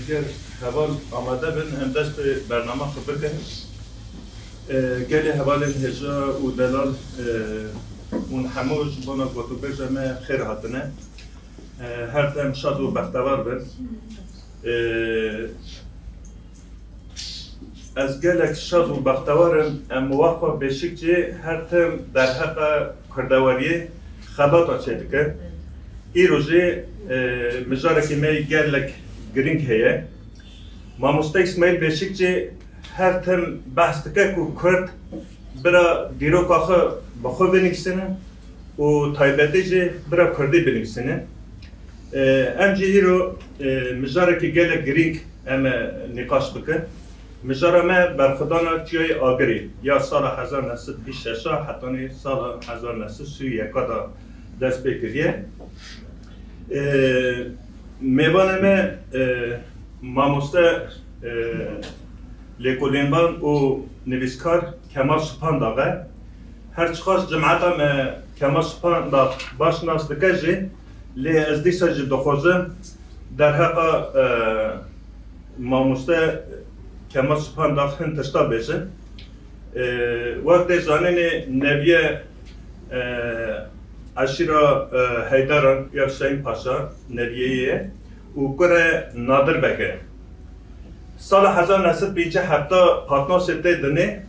اگر حوال آماده بین هم دست به برنامه خبر کنیم گلی حوال هجا و دلال اون هموش بانا گوتو بجمع خیر هاتنه هر تم شاد و بختوار بین از گلک شاد و بختوارم موافق بشک که هر تم در حق کردواریه خبات آچه که ای روزه مجاره که می گلک گرینگ هیه ما مستقیل بشک که هر تم بحث که کرد برا دیروک آخه با خود بنویسنه و تایبتی که برا کردی بنویسنه امجی هیرو مجاره که گلک گرینگ ام نقاش بکن مجاره ما برخدانا چیای آگری یا سال 1926 حتی سال 1931 دا دست بکریه میوانم ماموسته لیکولینبان و نویسکار کمال سپان داغه هرچی خواست جمعیتم کمال سپان داغ باش ناس دکجی لی از دیسا جی دخوزم در حق ماموسته کمال سپان داغ هن تشتا بیشه وقت زانین نویه عشیرا حیدران یا حسین پاشا نویهیه و کره نادر بگه سال 1927 پاتنوس دنه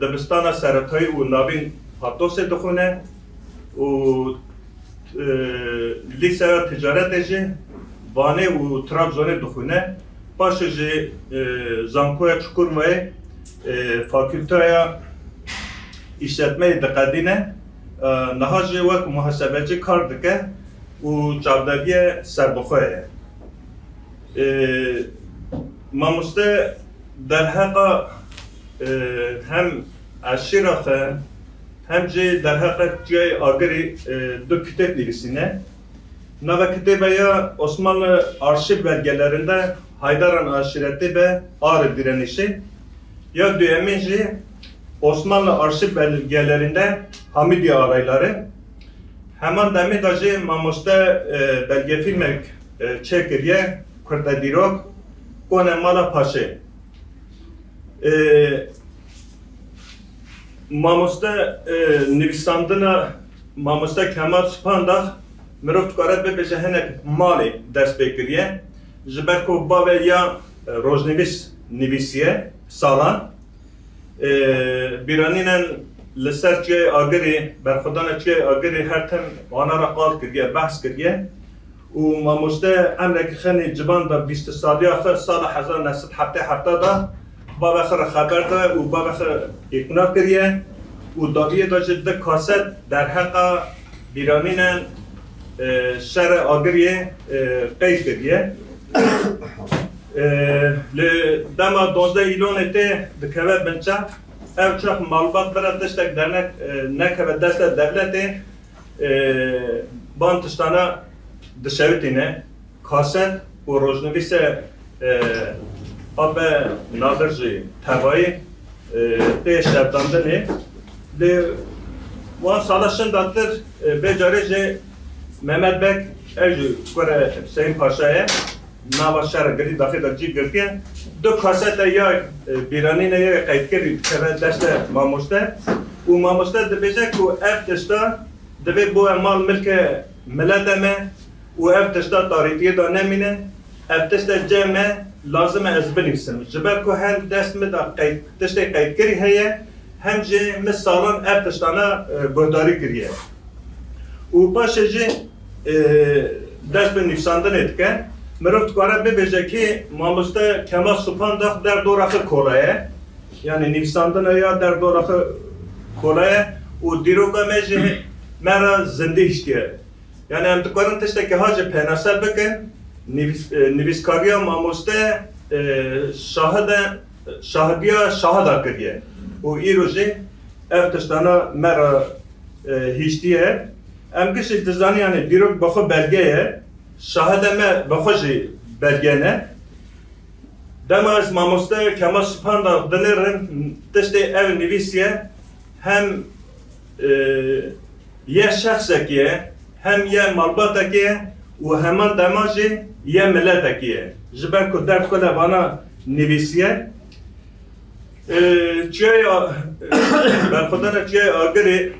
دبستان سرطایی و ناوین پاتنوس دخونه و لیسه تجارت جه وانه و ترابزونه دخونه باشه جه زانکوی چکور وی فاکولتای اشتماعی دقدینه نهاج وقت محاسبه کار دکه و جابداری سربخواه ماموسته در حق هم اشیراخه هم جه در حق جای آگری دو کتاب نویسینه نوه کتابه یا osmanlı arşiv belgelerinde Haydaran aşireti ve Ağrı direnişi ya düğeminci Osmanlı arşiv belgelerinde Hamidiye arayları hemen demin dacı mamuste belge filmek çekiriye Kurda dirok kone mala paşe mamuste nivistandına mamuste Kemal Spandak mirof tukaret bebeje henek mali ders bekiriye jiberko bave ya rojnivis nivisiye salan biraninen لسر چه آگری برخدان چه آگری هر تم آنها را قال کردیه بحث کردیه و ما مشته امر که خنی جبان دا 20 سالی آخر سال 1970 دا با بخر خبر دا و با بخر اقناع کردیه و دادیه دا جده کاست در حق بیرانین شهر آگری قید کردیه دما 12 ایلون ایته دکوه بنچه ev çok malbat veren destek dernek ne kadar destek devleti bantıştana dışarıtine kaset o rojnevise abi nadirci tavayı de şartlandığını de bu salaşın dattır becerece Mehmet Bek evci kore Hüseyin Paşa'ya navaşar gri dafi da cip görke دو کاسته یا بیرانی نه یا قید کردی که دسته ماموسته و ماموسته دبیجه که اف تشتا دبی بو مال ملک ملتمه و اف تشتا تاریخی دا نمینه اف تشتا جمعه لازمه از بنویسم جبر که هم دست مدا قید تشتا قید کری هیه هم جه مثالان اف تشتانا بهداری کریه و باشه جه دست به نویساندن اتکن مروت کاره ببیجه که ماموسته کمال سپان داخت در دوراخ کولایه یعنی نویساندن یا در دوراخ کولایه و دیروگا میجه مرا زنده اشتیه یعنی امتکارن تشته که هاج پیناسل بکن نویسکاری ماموسته شاهده کریه و ای روزی افتشتانا مرا هشتیه امگش اتزانی یعنی دیروگ بخو belgeye şahademe bakıcı belgene demez mamuste Kemal Spandak denirin işte ev nivisiye hem ye şahsekiye hem ye malbatakiye و همان دماجی یه ملت اکیه جبر کو در کل وانا نویسیه چیای برخودان چیای آگری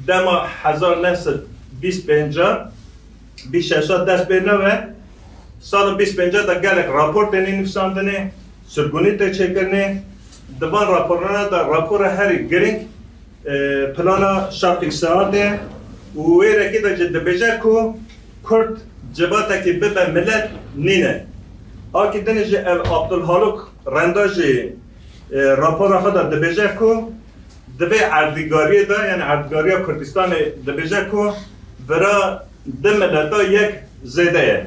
دما 1925 26 دست بینوه سال 25 دا گلک راپور تنی نفساندنه سرگونی تا چه کرنه دوان راپورنا دا راپور هری گرینگ پلانا شرق اقتصاده و ویره که دا جد بجه کو کرد جباتا که ببه ملت نینه آکی دنی جه عبدالحالوک رنداجی راپور خود دا بجه کو دبی عردگاری دا یعنی عردگاری کردستان دا بجه کو برا ده ملتا یک زیده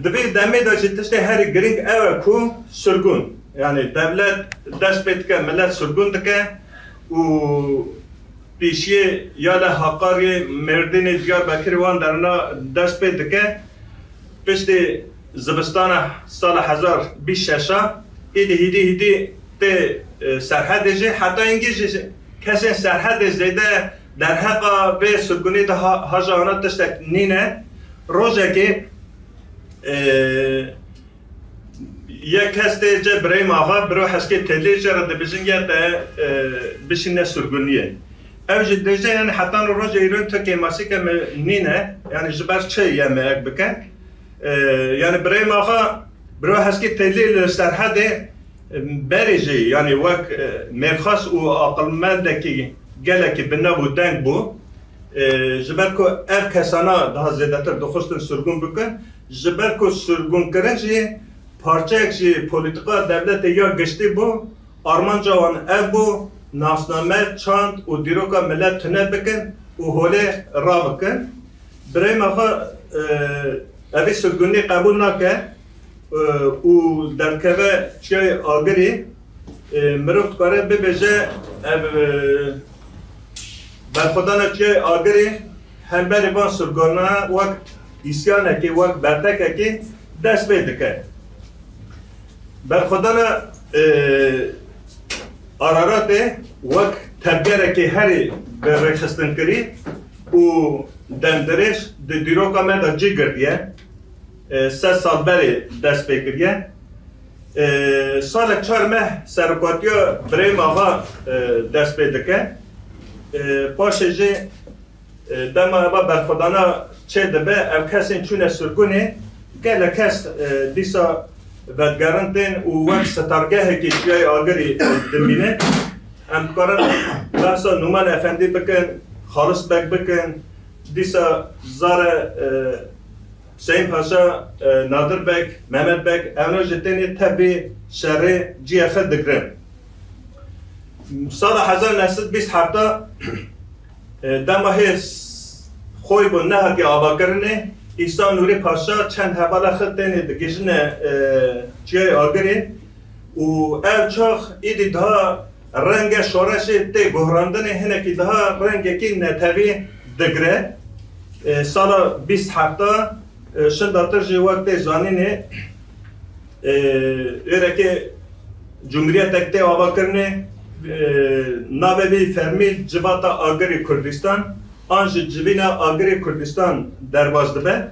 دبی دمی دا جه تشتی هری گرینگ اوه کو سرگون yani devlet dest betke millet sürgün dike u pişiye ya da Hakkari, Merdin'i, Diyarbakır van derine dest betke pişti zibistana sala 2026'a hidi te serhedeci hatta İngilizce kesin serhede zeyde der haka ve sürgünü de hacana tiştek nine roja ki یک هسته جه برای ماها برای هسته تلی جرا دبیزن یا ده بشینه سرگونیه. اوج دیجه یعنی حتی روز ایران تا که ماسی که نینه یعنی جبر چه یه میک بکن یعنی برای ماها برای هسته تلی سرحده بریجی یعنی وق مرخص و عقلمند کی گله کی بنا بودن بو جبر کو اف کسانا ده زیاده تر دخستن سرگون بکن جبر کو سرگون کرنجی parça ki politika devlete ya geçti bu Armanca olan ev bu nasname çant u diroka millet tüne bikin u hole ra bikin birey mafa evi sürgünlüğü kabul nake u derkeve çay agiri mirov tkare bibece ev berxudana çay agiri hem beri van sürgünlüğü vak isyan ki vak bertek ki dest bedike برخودانا آرارات وقت تبگره که هری برخستن کری و دندرش دیروکا من دا جی گردیه 3 سال بری دست بکریه سال 4 ماه سرکاتیا برای ماها دست بدکه پاشه جی دما با برخودانا چه دبه او کسی چونه سرگونه گله کس دیسا ودگرندن و وقت ستارگه که چیای آگری دمینه امکارن بحثا نومان افندی بکن خالص بکن دیسا زار حسین پاشا نادر بک محمد بک اونا جتنی تبی شره جی افد دگرن سال 1927 دماهی خوی بون نه که آبا کرنه İhsan Nuri Paşa çend hevala xıtteni dikişine çiğ agiri u ev çok idi daha renge şoraşı te gohrandını heneki daha rengeki netevi digre sala 27 şindatır ji vakti zanini ereki Cumhuriyet ekte avakırını navevi fermi civata agiri Kürdistan Anji civina agri Kürdistan derbazdı be.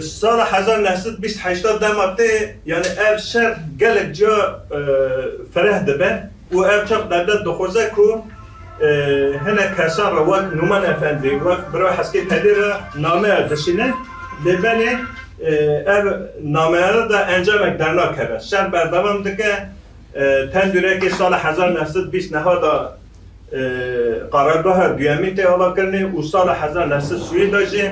Sala 1928 dematte yani ev şer gelek ca ferahdı be. O ev çok devlet dokuzda ku hene kesan ravak Numan Efendi vak bira haski tedira name dışine lebeni ev nameleri da encamek dernak hebe. Şer berdavam dike tendüre ki sala 1920 nehada قرارگاه دیامی ته آلا کرنه و سال 1930 داشته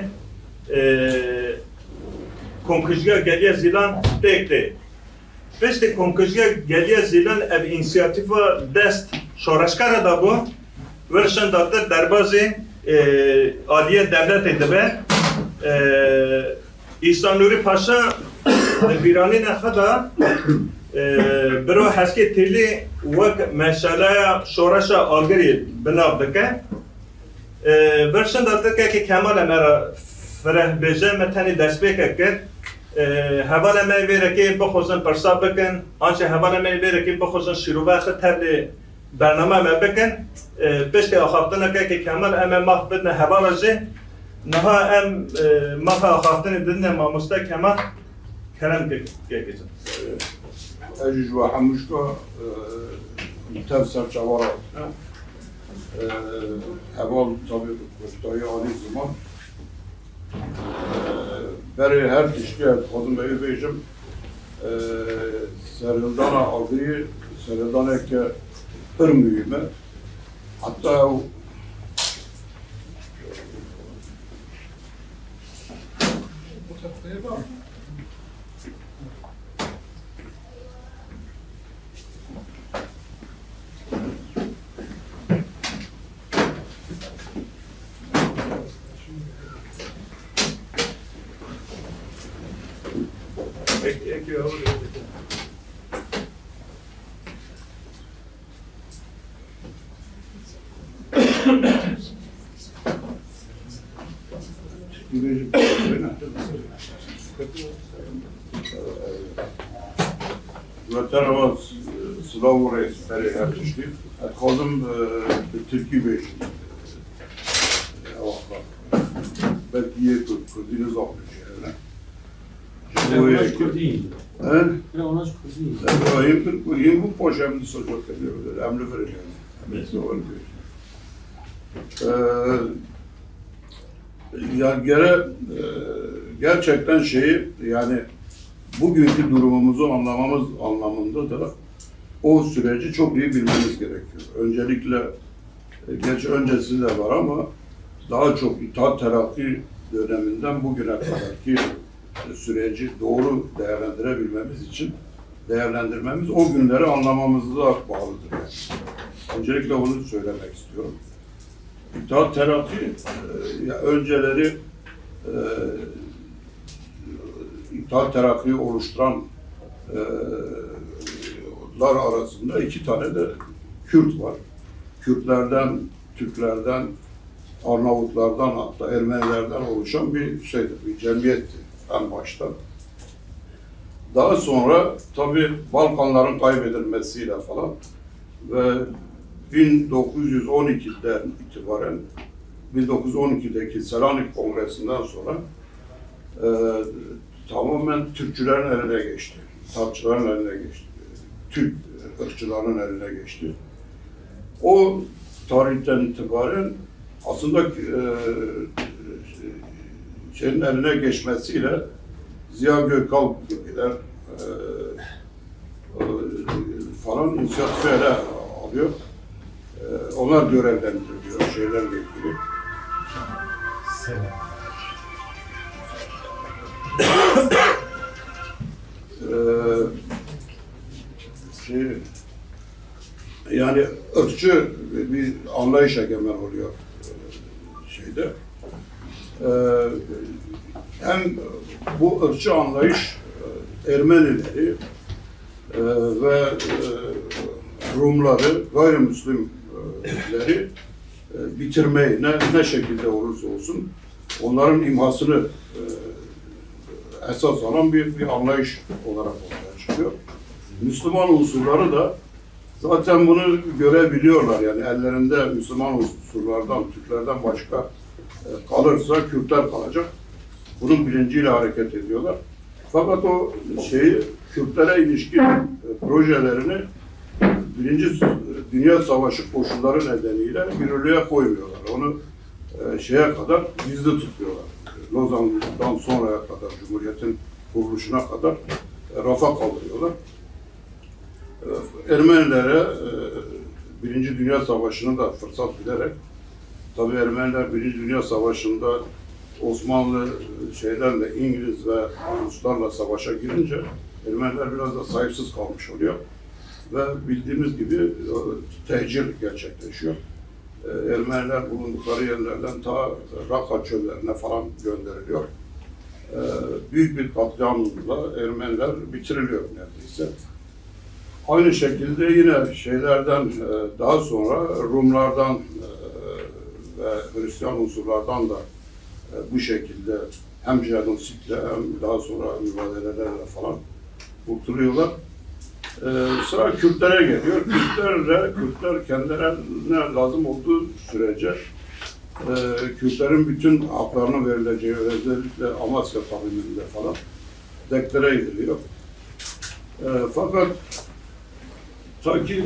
کنکشگاه گلیه زیلان تکته پشت کنکشگاه گلیه زیلان اب اینسیاتیفا دست شورشکار دا بو ورشن دادر دربازی عالیه دولت دبه İhsan Nuri Paşa بیرانی نخدا برو حسکی تیلی وک مشاله شورش آگری بناب دکه ورشن داده که کمال مرا فرح بیجه متنی دست بکه کرد هوال می بیره که بخوزن پرساب بکن آنچه هوال می بیره که بخوزن شروع خود تبلی برنامه می بکن پشت آخافتنه که کمال اما مخ بدن هوال جه Naha em maha xahtını dinle mamusta kemal kerem gekecek. Ejij ve hamuşka tevser çavara. Heval tabi kostayı ali zaman. Beri her tişki kadın beyi beyjim serildana aldığı serildana ki ırmıyım. Hatta Veteran Slav reisleri her tişki. Kadın Türkiye beyjim. Belki ye Kurdiniz almış yani. Ona Kurdiyim. He? Ona Kurdiyim. Yim bu poşemli socak ediyor. Emri vereceğim. Emri var diyor. Gerçekten şeyi yani bugünkü durumumuzu anlamamız anlamında da o süreci çok iyi bilmemiz gerekiyor. Öncelikle gerçi öncesi de var ama daha çok İttihat Terakki döneminden bugüne kadarki süreci doğru değerlendirmemiz o günleri anlamamızla bağlıdır. Yani. Öncelikle bunu söylemek istiyorum. İttihat Terakki önceleri İttihat Terakki'yi oluşturanlar arasında 2 tane de Kürt var. Kürtlerden, Türklerden, Arnavutlardan hatta Ermenilerden oluşan bir cemiyetti en başta. Daha sonra tabii Balkanların kaybedilmesiyle falan ve 1912'den itibaren 1912'deki Selanik Kongresi'nden sonra tamamen Türkçülerin eline geçti. Tatçıların eline geçti. Türk ırkçıların eline geçti. O tarihten itibaren aslında şeyin eline geçmesiyle Ziya Gökalp gibiler falan inisiyatifi ele alıyor. Onlar görevlendiriliyor şeylerle ilgili. Yani ırkçı bir anlayış egemen oluyor şeyde. Hem bu ırkçı anlayış Ermenileri ve Rumları, gayrimüslimleri bitirmeyi ne şekilde olursa olsun onların imhasını esas alan bir anlayış olarak ortaya çıkıyor. Müslüman unsurları da zaten bunu görebiliyorlar. Yani ellerinde Müslüman unsurlardan, Türklerden başka kalırsa Kürtler kalacak. Bunun bilinciyle hareket ediyorlar. Fakat o Kürtlere ilişkin projelerini Birinci Dünya Savaşı koşulları nedeniyle yürürlüğe koymuyorlar. Onu şeye kadar gizli tutuyorlar. Lozan'dan sonraya kadar, Cumhuriyet'in kuruluşuna kadar rafa kaldırıyorlar. Ermenilere Birinci Dünya Savaşı'nı da fırsat bilerek, tabii Ermeniler Birinci Dünya Savaşı'nda Osmanlı şeylerle, İngiliz ve Ruslarla savaşa girince Ermeniler biraz da sahipsiz kalmış oluyor. Ve bildiğimiz gibi tehcir gerçekleşiyor. Ermeniler bulundukları yerlerden ta Raka çöllerine falan gönderiliyor. Büyük bir katliamla Ermeniler bitiriliyor neredeyse. Aynı şekilde yine şeylerden daha sonra Rumlardan ve Hristiyan unsurlardan da bu şekilde hem jenositle hem daha sonra mübadelelerle falan kurtuluyorlar. Sıra Kürtlere geliyor. Kürtler kendilerine lazım olduğu sürece Kürtlerin bütün haklarının verileceği, özellikle Amasya takviminde falan deklare ediliyor. Fakat sanki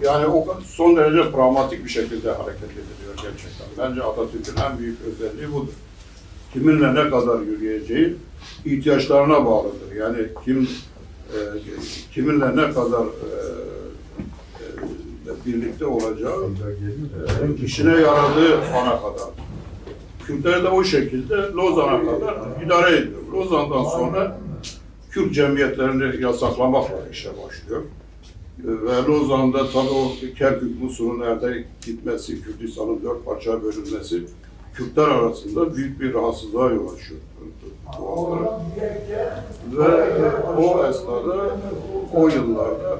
yani o son derece pragmatik bir şekilde hareket ediliyor gerçekten. Bence Atatürk'ün en büyük özelliği budur. Kiminle ne kadar yürüyeceği ihtiyaçlarına bağlıdır. Yani kiminle ne kadar birlikte olacağı işine yaradığı ana kadar. Kürtler de o şekilde Lozan'a kadar idare ediyor. Lozan'dan sonra Kürt cemiyetlerini yasaklamakla işe başlıyor. Ve Lozan'da tabii o Kerkük Musul'un nerede gitmesi, Kürdistan'ın 4 parçaya bölünmesi Kürtler arasında büyük bir rahatsızlığa yol açıyor. Ve o esnada, o yıllarda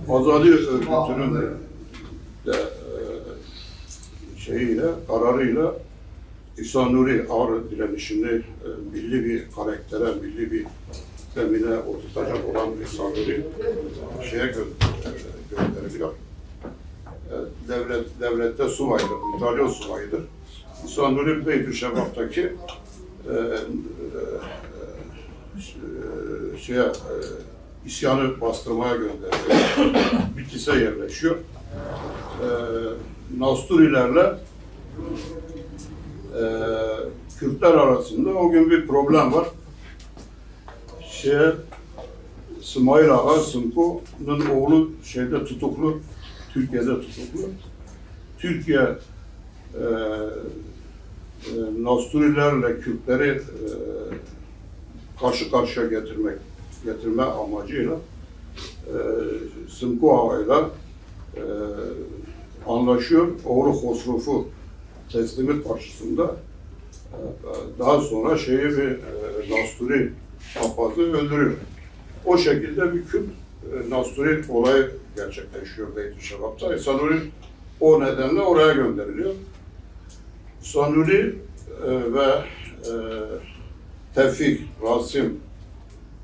Azadi örgütünün de kararıyla İhsan Nuri ağır direnişini milli bir karaktere, milli bir zemine oturtacak olan İhsan Nuri gönderiliyor. Devlette subaydır, İtalyan subayıdır. İhsan Nuri Beytüşşebap'taki isyanı bastırmaya gönderiliyor. Bitlis'e yerleşiyor. Nasturilerle Kürtler arasında o gün bir problem var. İsmail Ağa Sımko'nun oğlu tutuklu, Türkiye'de tutuklu. Türkiye Nasturilerle Kürtleri karşı karşıya getirme amacıyla Sımko Ağa'yla anlaşıyor. Oğlu Hosruf'u teslimiyet karşısında daha sonra bir Nasturi papazı öldürüyor. O şekilde bir Kürt Nasturi olayı gerçekleşiyor Beytüşşebap'ta. Sanuri o nedenle oraya gönderiliyor. Sanuri ve Tevfik, Rasim,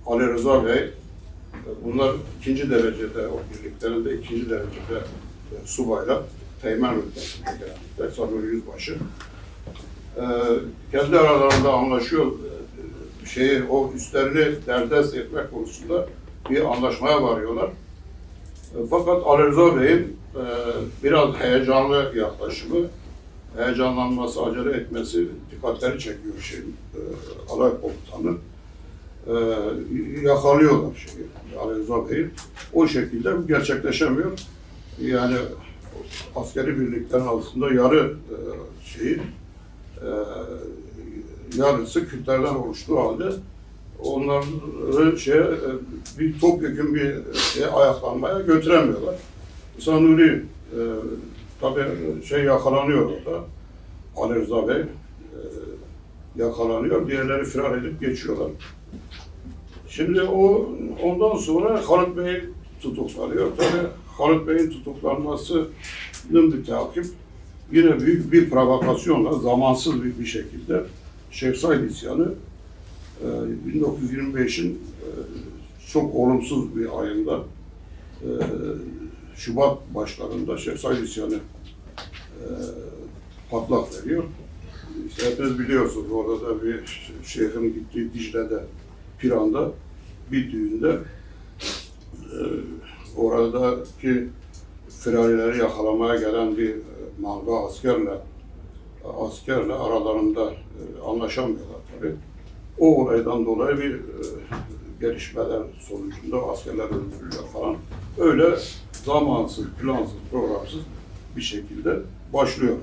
Ali Rıza Bey, bunlar ikinci derecede, o birliklerinde ikinci derecede subayla, teğmen rütbesinde genellikle, Sanuri Yüzbaşı. Kendi aralarında anlaşıyor, o üstlerini derdest etmek konusunda bir anlaşmaya varıyorlar. Fakat Ali Rıza Bey'in biraz heyecanlı yaklaşımı, heyecanlanması, acele etmesi dikkatleri çekiyor alay komutanı. Yakalıyorlar Ali Rıza Bey'i. O şekilde gerçekleşemiyor. Yani askeri birliklerin arasında yarısı Kürtlerden oluştuğu halde onları bir topyekun bir ayaklanmaya götüremiyorlar. İhsan Nuri tabii yakalanıyor orada. Ali Rıza Bey yakalanıyor. Diğerleri firar edip geçiyorlar. Şimdi ondan sonra Halit Bey tutuklanıyor. Tabii Halit Bey'in tutuklanmasının bir takip yine büyük bir provokasyonla, zamansız bir şekilde Şeyh Said isyanı 1925'in çok olumsuz bir ayında Şubat başlarında Şeyh Said isyanı patlak veriyor. Hepiniz biliyorsunuz, orada da bir şeyhin gittiği Dicle'de, Piran'da bir düğünde oradaki firarileri yakalamaya gelen bir manga askerle aralarında anlaşamıyorlar tabii. O olaydan dolayı bir gelişmeler sonucunda askerler öldürülüyor falan. Öyle zamansız, plansız, programsız bir şekilde başlıyor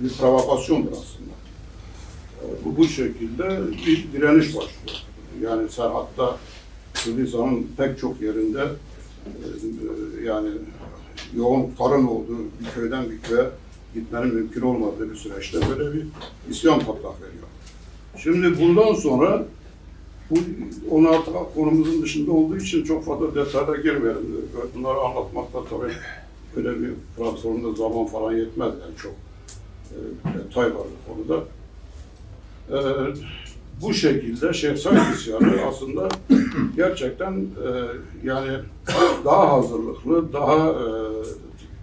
bir provokasyondur aslında. Bu şekilde bir direniş başlıyor. Yani Serhat'ta, Kürdistan'ın pek çok yerinde yani yoğun tarım olduğu bir köyden bir köye gitmenin mümkün olmadığı bir süreçte böyle bir isyan patlak veriyor. Şimdi bundan sonra onu artık konumuzun dışında olduğu için çok fazla detayda girmeyelim. Bunları anlatmakta tabii öyle bir platformda zaman falan yetmez, yani çok detay var bu konuda. Bu şekilde Şeyh Said isyanı aslında gerçekten yani daha hazırlıklı, daha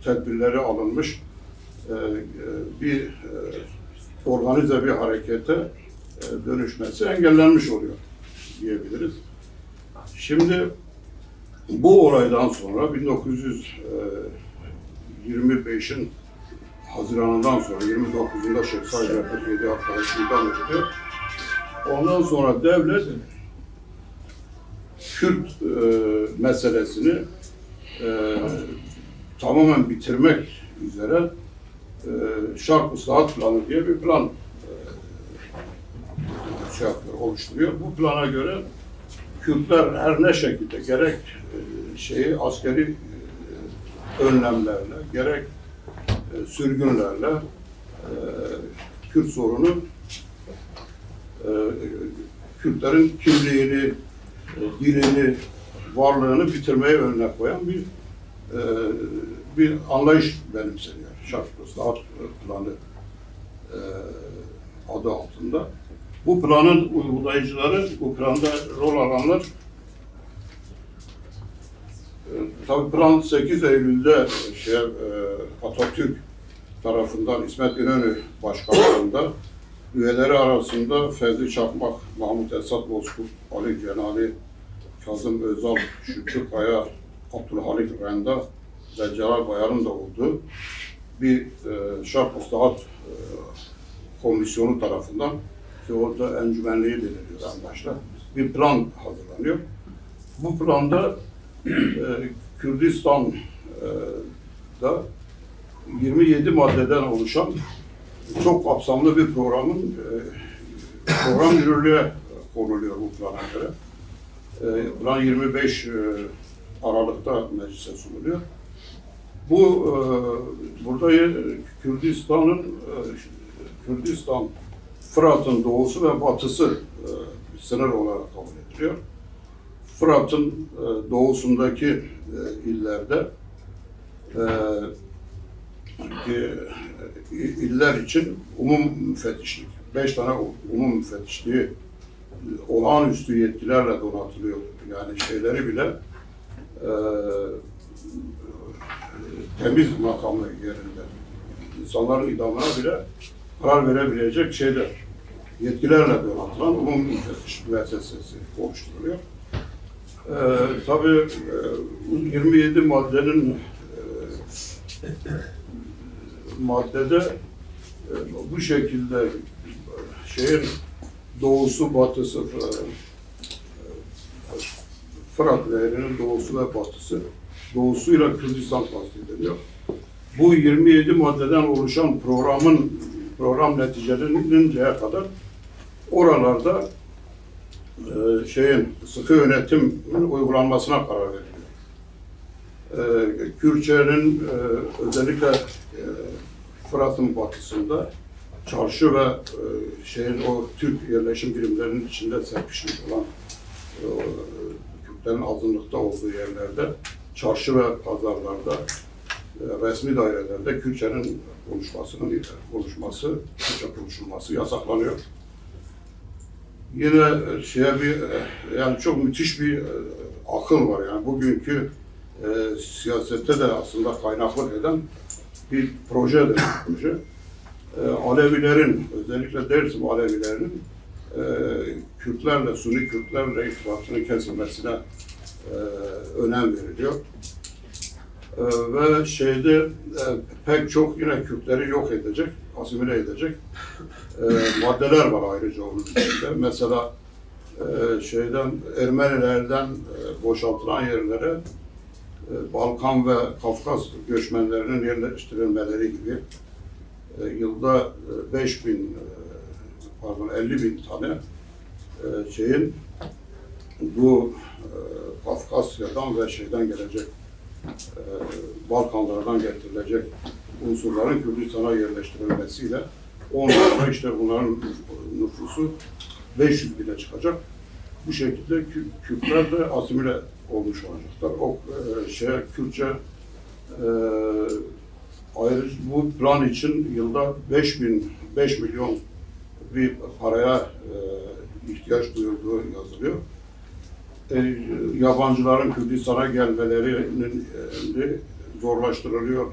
tedbirleri alınmış bir organize bir harekete dönüşmesi engellenmiş oluyor diyebiliriz. Şimdi bu olaydan sonra 1925'in Haziran'ından sonra 29'unda Şeyh Said 47 arkadaşlıktan ötürü ondan sonra devlet Kürt meselesini tamamen bitirmek üzere Şark Islahat Planı diye bir plan oluşturuyor. Bu plana göre Kürtler her ne şekilde gerek askeri önlemlerle, gerek sürgünlerle Kürt sorunu, Kürtlerin kimliğini, dilini, varlığını bitirmeye önüne koyan bir anlayış benimseniyor. Şark Islahat Planı adı altında. Bu planın uygulayıcıları, bu planda rol alanlar, tabii plan 8 Eylül'de Atatürk tarafından İsmet İnönü başkanlığında üyeleri arasında Fevzi Çakmak, Mahmut Esat Bozkurt, Ali Cenali, Kazım Özal, Şükrü Kaya, Abdülhalik Renda ve Celal Bayar'ın da olduğu bir Şark Islahat Komisyonu tarafından, ki orada encümenliği deniliyor en başta, bir plan hazırlanıyor. Bu planda Kürdistan'da 27 maddeden oluşan çok kapsamlı bir program yürürlüğe konuluyor bu plana göre. Plan 25 Aralık'ta meclise sunuluyor. Burada Kürdistan, Fırat'ın doğusu ve batısı sınır olarak kabul ediliyor. Fırat'ın doğusundaki illerde iller için umum müfettişlik, 5 tane umum müfettişliği olağanüstü yetkilerle donatılıyor. Yani şeyleri bile temiz makamı yerinde, insanların idamına bile karar verebilecek yetkilerle donatılan umum müfettişlik müessesesi oluşturuluyor. Tabii 27 maddede bu şekilde doğusu, batısı, Fırat Nehri'nin doğusu ve batısı, doğusuyla Kürdistan kastediliyor. Bu 27 maddeden oluşan program neticelinceye kadar oralarda sıkı yönetimin uygulanmasına karar veriliyor. Kürtçenin özellikle Fırat'ın batısında çarşı ve o Türk yerleşim birimlerinin içinde serpişmiş olan Kürtlerin azınlıkta olduğu yerlerde, çarşı ve pazarlarda, resmi dairelerde Kürtçenin Kürtçe konuşulması yasaklanıyor. Yine yani çok müthiş bir akıl var, yani bugünkü siyasette de aslında kaynaklık eden bir projedir. Alevilerin, özellikle Dersim Alevilerinin Kürtlerle, Sunni Kürtlerle irtibatının kesilmesine önem veriliyor. Ve pek çok yine Kürtleri yok edecek, asimile edecek maddeler var ayrıca onun içinde. Mesela Ermenilerden boşaltılan yerlere Balkan ve Kafkas göçmenlerinin yerleştirilmeleri gibi yılda 50.000 tane bu Kafkasya'dan ve gelecek Balkanlardan getirilecek unsurların Kürdistan'a yerleştirilmesiyle onlarla bunların nüfusu 500.000'e çıkacak. Bu şekilde Kürtler de asimile olmuş olacaklar. Kürtçe ayrıca bu plan için yılda 5 milyon bir paraya ihtiyaç duyulduğu yazılıyor. Yabancıların Kürdistan'a gelmelerinin zorlaştırılıyor,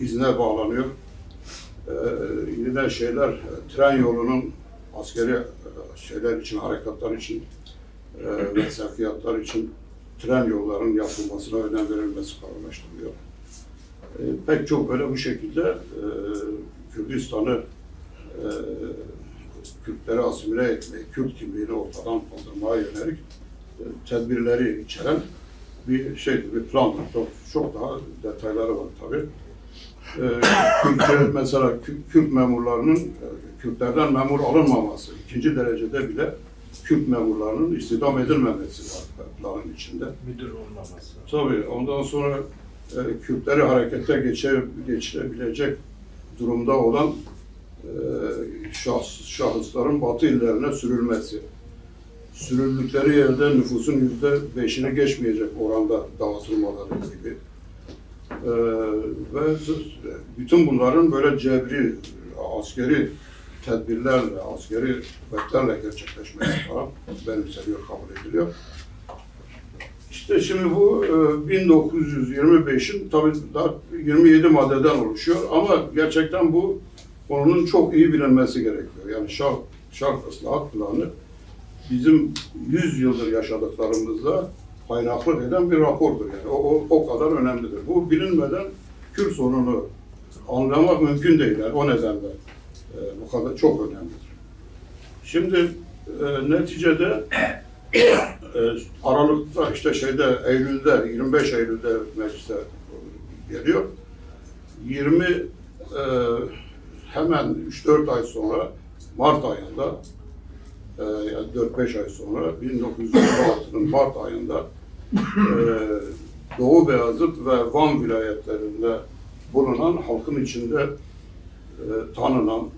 izne bağlanıyor. yine tren yolunun askeri şeyler için, harekatlar için ve sevkiyatlar için tren yollarının yapılmasına önem verilmesi kararlaştırılıyor. Pek çok böyle bu şekilde Kürdistan'ı Kürtleri asimile etmeyi, Kürt kimliğini ortadan kaldırmaya yönelik tedbirleri içeren bir plandır. Çok daha detayları var tabii. Mesela Kürt memurlarının, Kürtlerden memur alınmaması, ikinci derecede bile Kürt memurlarının istihdam edilmemesi var planın içinde. Müdür olmaması. Tabii, ondan sonra Kürtleri harekete geçirebilecek durumda olan şahısların Batı illerine sürülmesi. Sürüldükleri yerde nüfusun %5'ini geçmeyecek oranda dağıtılmaları gibi. Ve bütün bunların böyle cebri, askeri tedbirlerle, askeri kuvvetlerle gerçekleşmesi falan benimseniyor, kabul ediliyor. İşte şimdi bu 1925'in tabii daha 27 maddeden oluşuyor ama gerçekten bu konunun çok iyi bilinmesi gerekiyor. Yani şark ıslahat planı bizim 100 yıldır yaşadıklarımızla kaynaklık eden bir rapordur. Yani o kadar önemlidir. Bu bilinmeden Kürt sorununu anlamak mümkün değil. Yani o nedenle bu kadar çok önemlidir. Şimdi neticede Aralık'ta Eylül'de 25 Eylül'de meclise geliyor. Hemen 3-4 ay sonra Mart ayında yani 4-5 ay sonra 1926'nın Mart ayında Doğu Beyazıt ve Van vilayetlerinde bulunan halkın içinde tanınan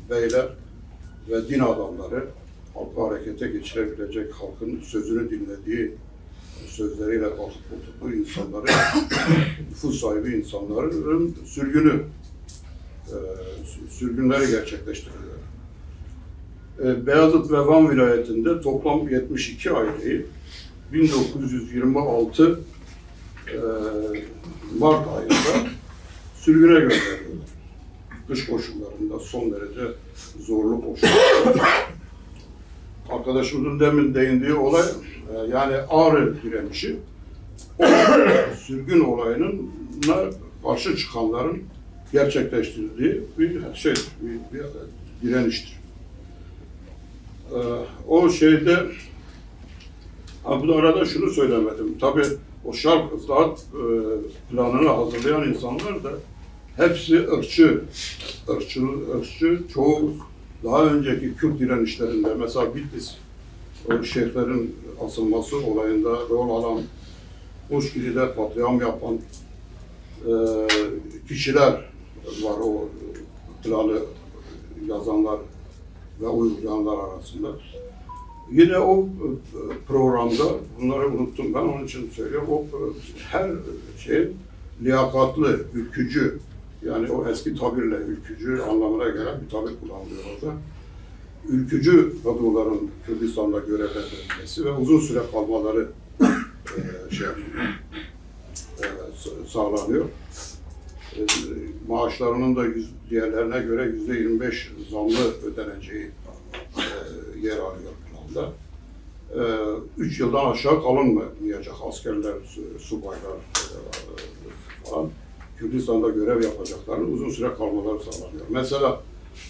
beyler ve din adamları, halkı harekete geçirebilecek, halkın sözünü dinlediği, sözleriyle kalkıp oturduğu insanları, nüfus sahibi insanların sürgünleri gerçekleştiriliyor. Beyazıt ve Van vilayetinde toplam 72 aileyi 1926 Mart ayında sürgüne gönderiyorlar. Kış koşullarında son derece zorlu koşullar. Arkadaşımızın demin değindiği olay, yani Ağrı direnişi, sürgün olayına karşı çıkanların gerçekleştirdiği bir direniştir. Bu arada şunu söylemedim. Tabii o şark ıslahat planını hazırlayan insanlar da hepsi ırkçı, çoğu daha önceki Kürt direnişlerinde, mesela Bitlis, o şeyhlerin asılması olayında rol alan, Hoşgili'de katliam yapan kişiler var, o planı yazanlar ve uygulayanlar arasında. Yine o programda, bunları unuttum ben, onun için söylüyorum, o her liyakatlı, ülkücü, yani o eski tabirle ülkücü anlamına gelen bir tabir kullanılıyor orada. Ülkücü kadroların Kürdistan'da görevlendirilmesi ve uzun süre kalmaları sağlanıyor. Maaşlarının da diğerlerine göre %25 zamlı ödeneceği yer alıyor planda. 3 yıldan aşağı kalınmayacak askerler, subaylar falan Kürdistan'da görev yapacakların uzun süre kalmaları sağlanıyor. Mesela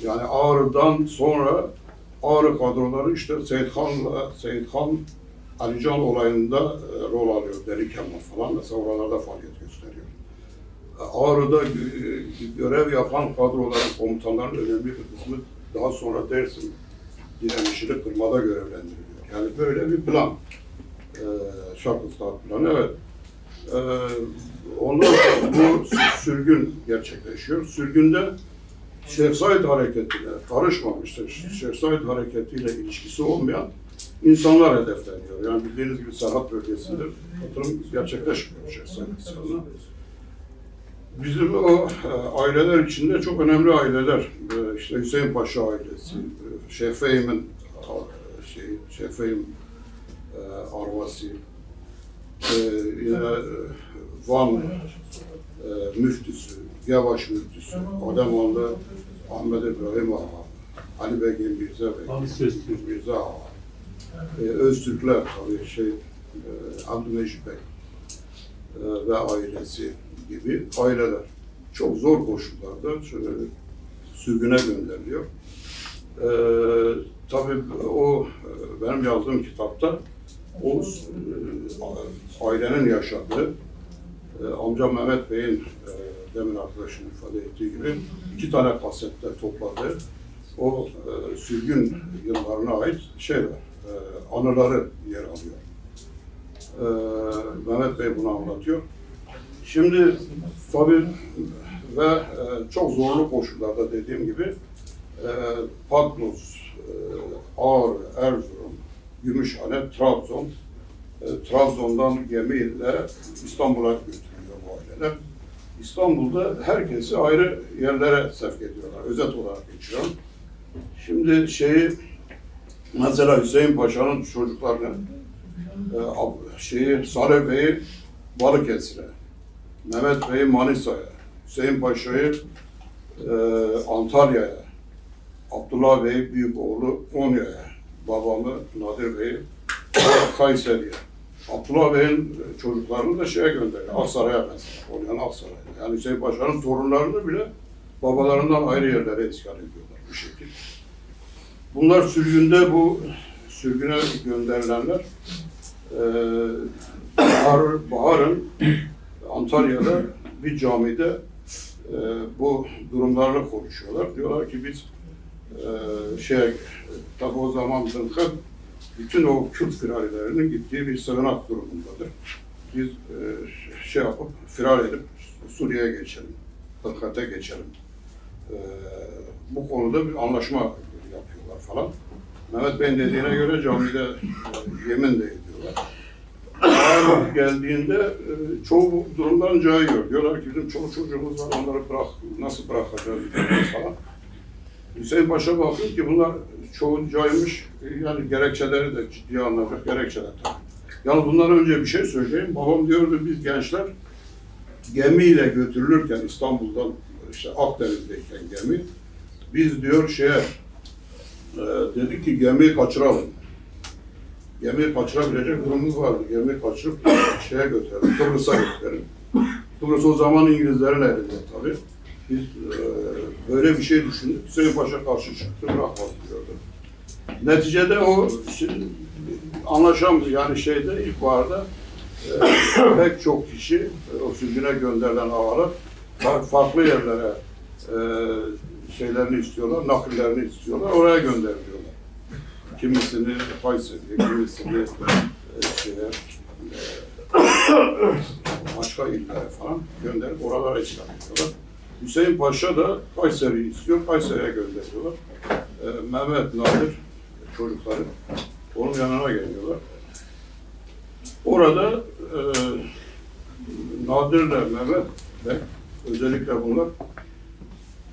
yani Ağrı'dan sonra Ağrı kadroları işte Seyithan Alican olayında rol alıyor, Deli Kemal falan, mesela oralarda faaliyet gösteriyor. Ağrı'da görev yapan kadroların, komutanların önemli bir kısmı daha sonra Dersim direnişini kırmada görevlendiriliyor. Yani böyle bir plan. Şark ıslahat planı, evet. Ondan sonra bu sürgün gerçekleşiyor. Sürgünde Şeyh Said hareketiyle karışmamıştır. Şeyh Said hareketiyle ilişkisi olmayan insanlar hedefleniyor. Yani bildiğiniz gibi Serhat bölgesinde katılım gerçekleşmiyor Şeyh Said isyanına. Bizim o aileler içinde çok önemli aileler, işte Hüseyin Paşa ailesi, Şeyh Fehim'in Şeyh Fehim Arvasi, yine müftüsü, Yavaş müftüsü, Ademanlı Ahmet İbrahim Ağa, Ali Begin Mirza Bey, Ali Söztürk. Mirza Ağa, Öztürkler tabii Abdülmecit Bey ve ailesi gibi aileler çok zor koşullarda şöyle sürgüne gönderiliyor. Tabii o benim yazdığım kitapta o ailenin yaşadığı amcam Mehmet Bey'in demin arkadaşın ifade ettiği gibi 2 tane kasette topladığı o sürgün yıllarına ait anıları yer alıyor. Mehmet Bey bunu anlatıyor. Şimdi tabii ve çok zorlu koşullarda dediğim gibi Patmos, Ağrı, Erzurum, Gümüşhane, Trabzon, Trabzon'dan gemiyle İstanbul'a götürülüyor bu aileler. İstanbul'da herkesi ayrı yerlere sevk ediyorlar. Özet olarak geçiyorum. Şimdi mesela Hüseyin Paşa'nın çocuklarını Salih Bey'i Balıkesir'e, Mehmet Bey'i Manisa'ya, Hüseyin Paşa'yı Antalya'ya, Abdullah Bey büyük oğlu Konya'ya, babamı Nadir Bey'i Kayseri'ye. Abdullah Bey'in çocuklarını da gönderiyor. Aksaray'a mesela. Konya'nın Aksaray'a. Yani Hüseyin Paşa'nın torunlarını bile babalarından ayrı yerlere iskan ediyorlar bu şekilde. Bunlar sürgünde bu sürgüne gönderilenler Bahar'ın Antalya'da bir camide bu durumlarla konuşuyorlar. Diyorlar ki biz tabi o zaman Zınkhın bütün o Kürt firarilerinin gittiği bir sığınak durumundadır. Biz yapıp firar edip Suriye'ye geçelim, Hırkat'a geçelim. Bu konuda bir anlaşma yapıyorlar falan. Mehmet Bey'in dediğine göre camide yemin de ediyorlar. Ağır geldiğinde çoğu durumdan cayıyor. Diyorlar ki bizim çoluk çocuğumuz var, onları nasıl bırakacağız falan. Hüseyin Paşa bakıyor ki bunlar çoğu caymış, yani gerekçeleri de ciddiye alınacak gerekçeler tabii. Yani bundan önce bir şey söyleyeyim. Babam diyordu biz gençler gemiyle götürülürken İstanbul'dan Akdeniz'deyken gemi, biz diyor dedik ki gemiyi kaçıralım. Gemiyi kaçırabilecek durumumuz vardı. Gemiyi kaçırıp götürelim, Kıbrıs'a götürelim. Kıbrıs o zaman İngilizlerin elinde tabii. Biz böyle bir şey düşündük. Hüseyin Paşa karşı çıktı, bırakmadı diyordu. Neticede o anlaşamıyor. Yani ilkbaharda pek çok kişi o sürgüne gönderilen ağalar farklı yerlere şeylerini istiyorlar, nakillerini istiyorlar, oraya gönderiliyorlar. Kimisini Kayseri'ye, kimisini başka illere falan gönderip oralara işgal ediyorlar. Hüseyin Paşa da Kayseri'yi istiyor, Kayseri'ye gönderiyorlar. Mehmet, Nadir çocukları onun yanına geliyorlar. Orada Nadir'le Mehmet Bey, özellikle bunlar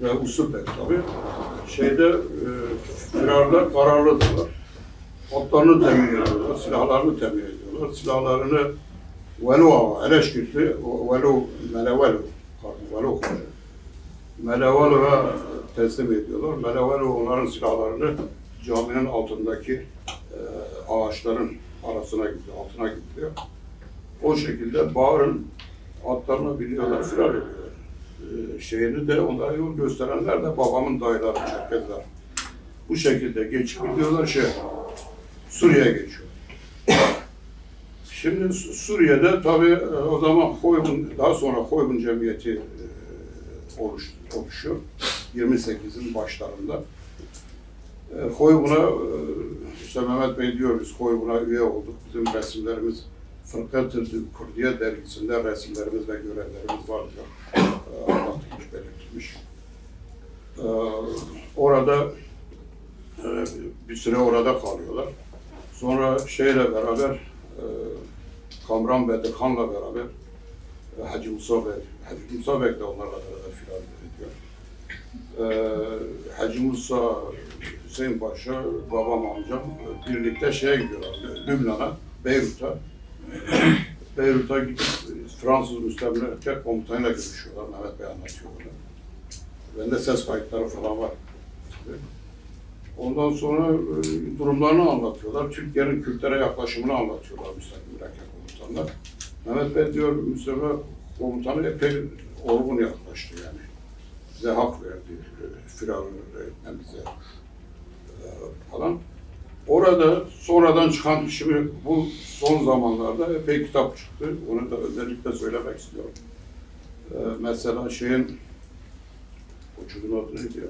ve Usul Bey tabii, firarda kararlıdırlar. Atlarını temin ediyorlar, silahlarını temin ediyorlar. Silahlarını Velo Ağa, Eleşkirtli, Melevelo'ya teslim ediyorlar. Melevelo onların silahlarını caminin altındaki ağaçların arasına gidiyor, altına gidiyor. O şekilde Bahar'ın atlarına biniyorlar, firar ediyorlar. De onlara yol gösterenler de babamın dayıları, Çerkezler. Bu şekilde geçip gidiyorlar Suriye'ye geçiyor. Şimdi Suriye'de tabii o zaman daha sonra Hoybun Cemiyeti oluşuyor. 28'in başlarında. Hoybun'a Mehmet Bey diyor biz Hoybun'a üye olduk. Bizim resimlerimiz Fırkat-ı Kurdiye dergisinde resimlerimiz ve görevlerimiz var diyor. Anlatılmış, belirtilmiş. Orada bir süre orada kalıyorlar. Sonra beraber Kamran Bedirhan'la beraber Hacı Musa Bey de onlarla beraber firar ediyor. Hacı Musa, Hüseyin Paşa, babam amcam birlikte gidiyorlar, Lübnan'a, Beyrut'a. Beyrut'a gidip Fransız müstemleke komutanıyla görüşüyorlar. Mehmet Bey anlatıyor bunu. Bende ses kayıtları falan var. Ondan sonra durumlarını anlatıyorlar. Türkiye'nin Kürtlere yaklaşımını anlatıyorlar müstemleke komutanlar. Mehmet Bey diyor, müstemleke komutanı epey olgun yaklaştı yani. Bize hak verdi, firar etmemize falan. Orada sonradan çıkan, şimdi bu son zamanlarda epey kitap çıktı. Onu da özellikle söylemek istiyorum. Mesela o çocuğun adı neydi ya?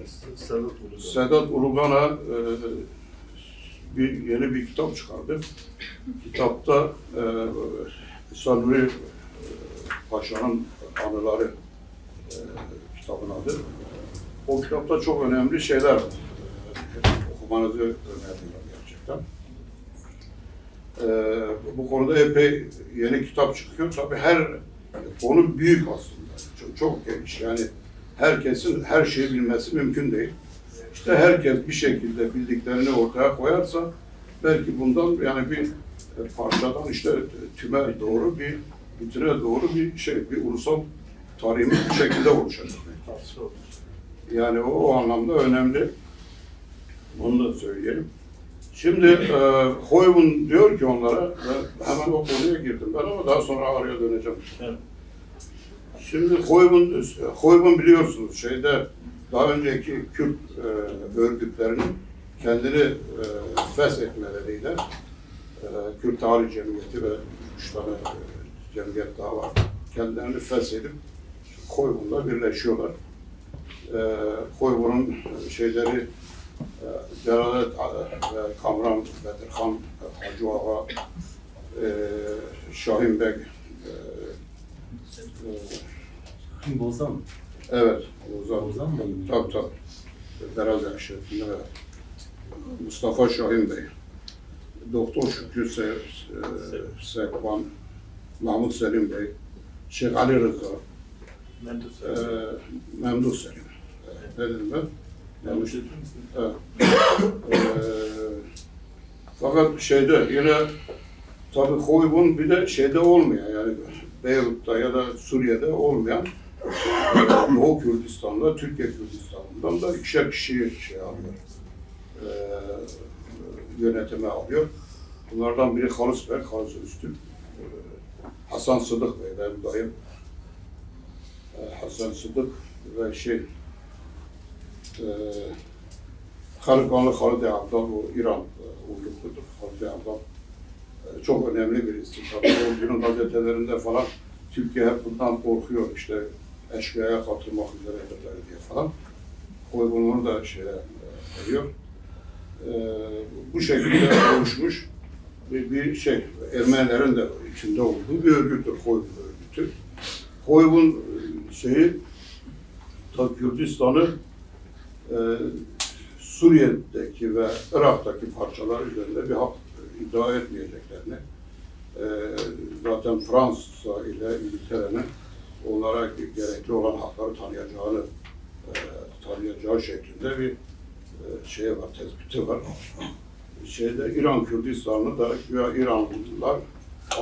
Sedat Ulugan'a yeni bir kitap çıkardı. Kitapta Saluri Paşa'nın anıları kitabın adı. O kitapta çok önemli şeyler var. Okumanızı öneriyorum gerçekten. Bu konuda epey yeni kitap çıkıyor. Tabii her konu büyük aslında. Çok geniş. Yani herkesin her şeyi bilmesi mümkün değil. İşte herkes bir şekilde bildiklerini ortaya koyarsa belki bundan yani bir parçadan işte tüme doğru bir bütüne doğru bir ulusal tarihimiz bir şekilde oluşacak. Yani o anlamda önemli. Onu da söyleyelim. Şimdi Hoyvun diyor ki onlara, ben hemen o konuya girdim ben ama daha sonra araya döneceğim. Evet. Şimdi Hoyvun biliyorsunuz daha önceki Kürt örgütlerinin kendini feshetmeleriyle Kürt Tarih Cemiyeti ve 3 tane cemiyet daha var. Kendilerini feshedip Hoyvun'la birleşiyorlar. Hoyvun'un Celalet ve Kamran, Bedirhan, Hacı Ağa, Şahin Bey, Bozan. evet, Bozan mı? Tabii. Beraz Ekşet'inde Mustafa Şahin Bey, Doktor Şükrü Sekban, Mahmut Selim Bey, Şeyh Ali Rıza, Memduh Selim. Ne dedim ben? Yanlış dedim. Evet. Fakat yine tabii Hoyvun bir de olmayan yani Beyrut'ta ya da Suriye'de olmayan Doğu Kürdistan'da, Türkiye Kürdistan'dan da ikişer kişiyi alıyor. Yönetime alıyor. Bunlardan biri Halis Bey, Halis Üstün. Hasan Sıdık Bey, benim dayım. Hasan Sıdık ve Halıkanlı Halid Abdal, o İran uyrukludur. Halid Abdal çok önemli bir isim. Tabii o günün gazetelerinde falan Türkiye hep bundan korkuyor, işte eşkıyaya katılmak üzeredirler diye falan. Hoyvun'u da veriyor. Bu şekilde oluşmuş bir Ermenilerin de içinde olduğu bir örgüttür, Hoyvun örgütü. Hoyvun tabii Kürdistan'ı Suriye'deki ve Irak'taki parçalar üzerinde bir hak iddia etmeyeceklerini, zaten Fransa ile İngiltere'nin onlara gerekli olan hakları tanıyacağı şeklinde bir var, tespiti var. İran Kürdistan'ı da İranlılar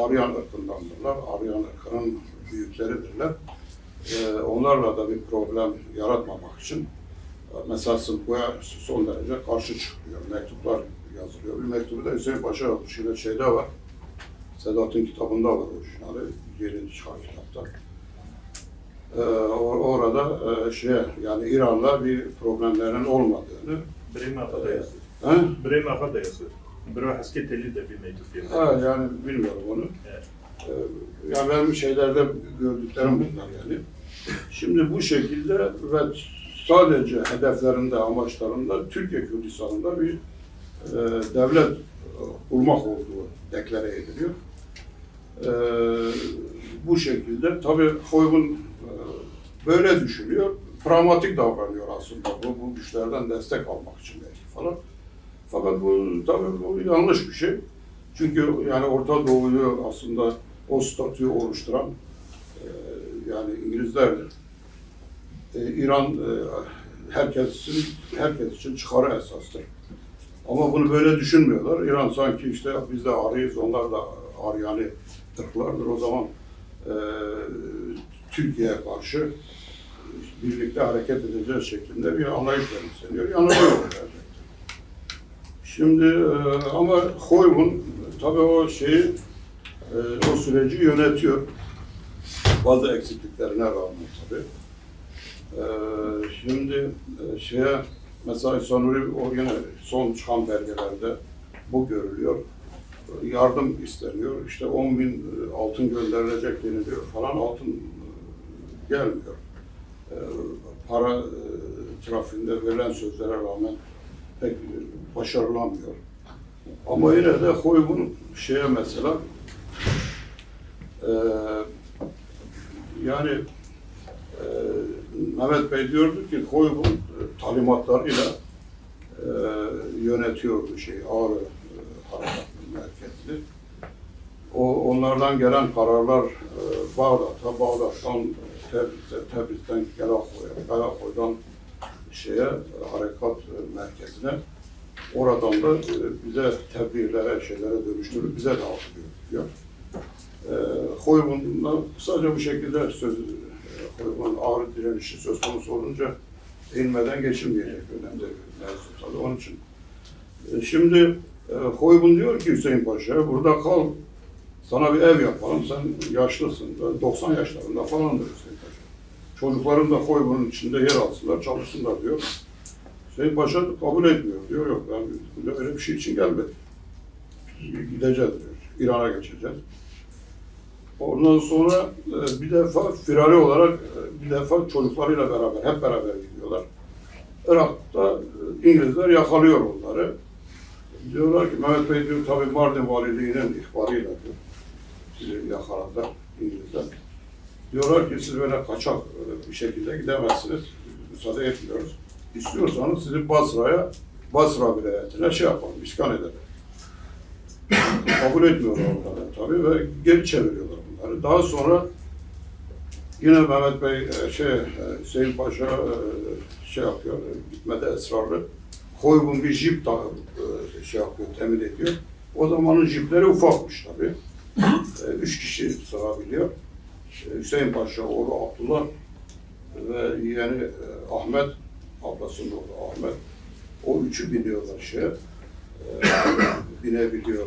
Aryan ırkındandırlar, Aryan ırkının büyükleridirler. Onlarla da bir problem yaratmamak için mesela Sılko'ya son derece karşı çıkıyor. Mektuplar yazılıyor. Bir mektubu da Hüseyin Paşa yazmış. Yine var. Sedat'ın kitabında var orijinali. Yeni çıkan kitapta. Orada yani İran'la bir problemlerin olmadığını Bremer'da yazıyor. Bremer'da yazıyor. Bremer Hasketeli de bir mektup yazıyor. Yani bilmiyorum onu. Evet. Yani benim gördüklerim bunlar yani. Şimdi bu şekilde ve sadece hedeflerinde, amaçlarında Türkiye Kürdistan'ında bir devlet kurmak olduğu deklare ediliyor. Bu şekilde tabii Hoyvun böyle düşünüyor, pragmatik davranıyor aslında bu güçlerden destek almak için belki falan. Fakat bu yanlış bir şey. Çünkü yani Orta Doğu'yu aslında o statüyü oluşturan yani İngilizlerdir. İran herkes için çıkarı esastır. Ama bunu böyle düşünmüyorlar. İran sanki biz de Arıyız, onlar da Aryani Türklerdir. O zaman Türkiye'ye karşı birlikte hareket edeceğiz şeklinde bir anlayış benimseniyor. Yanılıyor gerçekten. Şimdi ama Höyben tabii o şeyi o süreci yönetiyor. Bazı eksikliklerine rağmen tabii. Şimdi mesela İhsan o yine son çıkan belgelerde bu görülüyor. Yardım isteniyor. İşte 10.000 altın gönderilecek deniliyor falan. Altın gelmiyor. Para trafiğinde verilen sözlere rağmen pek başarılanmıyor. Ama yine de Höyben mesela yani Mehmet Bey diyordu ki Höyben talimatlarıyla yönetiyordu Ağrı Harekat Merkezi'ni. Onlardan gelen kararlar Bağdat'tan Tebriz'den Galakoy'dan harekat merkezine, oradan da bize tebliğlere, şeylere dönüştürüp bize dağıtılıyor diyor. Höyben'la kısaca bu şekilde Höyben ağrı direnişi söz konusu olunca değinmeden geçilmeyecek önemli bir mevzu tabii. Onun için şimdi Höyben diyor ki Hüseyin Paşa'ya, burada kal, sana bir ev yapalım, sen yaşlısın, 90 yaşlarında falandır Hüseyin Paşa. Çocukların da Höyben'in içinde yer alsınlar, çalışsınlar diyor. Hüseyin Paşa kabul etmiyor diyor, yok ben öyle bir şey için gelmedim. Gideceğiz diyor, İran'a geçeceğiz. Ondan sonra bir defa firari olarak bir defa çocuklarıyla beraber, hep beraber gidiyorlar. Irak'ta İngilizler yakalıyor onları. Diyorlar ki Mehmet Bey diyor, tabii Mardin Valiliği'nin ihbarıyla diyor, sizi yakaladılar İngilizler. Diyorlar ki siz böyle kaçak bir şekilde gidemezsiniz, müsaade etmiyoruz. İstiyorsanız sizi Basra vilayetine yapalım, iskan edelim. Kabul etmiyorlar onları tabii ve geri çeviriyorlar bunları. Daha sonra yine Mehmet Bey, Hüseyin Paşa yapıyor, gitmede ısrarlı. Höyben bir jip yapıyor, temin ediyor. O zamanın jipleri ufakmış tabii. 3 kişi sığabiliyor. Hüseyin Paşa, oğlu Abdullah ve yeğeni Ahmet, ablasının oğlu Ahmet. O üçü biniyorlar binebiliyor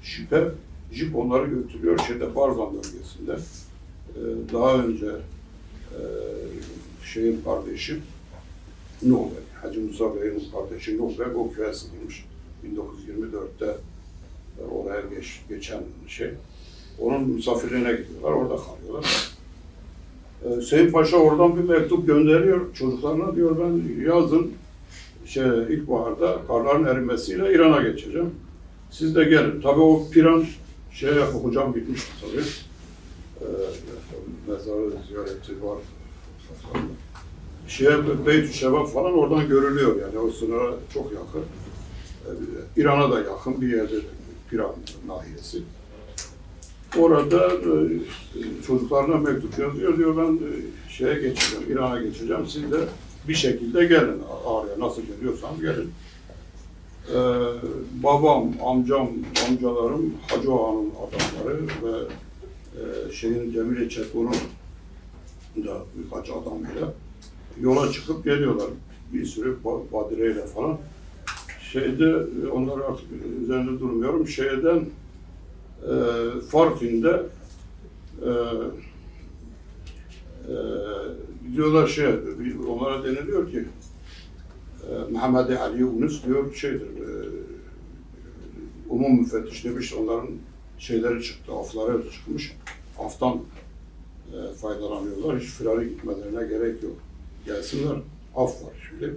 jipe. Jip onları götürüyor Barzan bölgesinde. Daha önce kardeşi Nuh Bey, Hacı Musa Bey'in kardeşi Nuh Bey o köye sığınmış. 1924'te oraya geçen onun misafirliğine gidiyorlar, orada kalıyorlar. Hüseyin Paşa oradan bir mektup gönderiyor çocuklarına, diyor ben yazın ilkbaharda karların erimesiyle İran'a geçeceğim. Siz de gelin. Tabii o plan hocam gitmişti tabii. Mezarı ziyareti var. Beyt-ü Şebab falan oradan görülüyor yani o sınıra çok yakın. İran'a da yakın bir yerde Piran nahiyesi. Orada çocuklarına mektup yazıyor, diyor ben geçeceğim, İran'a geçeceğim, siz de bir şekilde gelin Ağrı'ya, nasıl geliyorsanız gelin. Babam, amcalarım, Hacı Ağa'nın adamları ve Cemile Çetin'in da birkaç adamıyla yola çıkıp geliyorlar. Bir sürü badireyle falan. Onları artık üzerinde durmuyorum. Farkin'de diyorlar onlara deniliyor ki Muhammed Ali Yunus diyor umum müfettiş demiş, onların çıktı, afları çıkmış. Aftan faydalanıyorlar. Hiç firari gitmelerine gerek yok. Gelsinler, af var şimdi.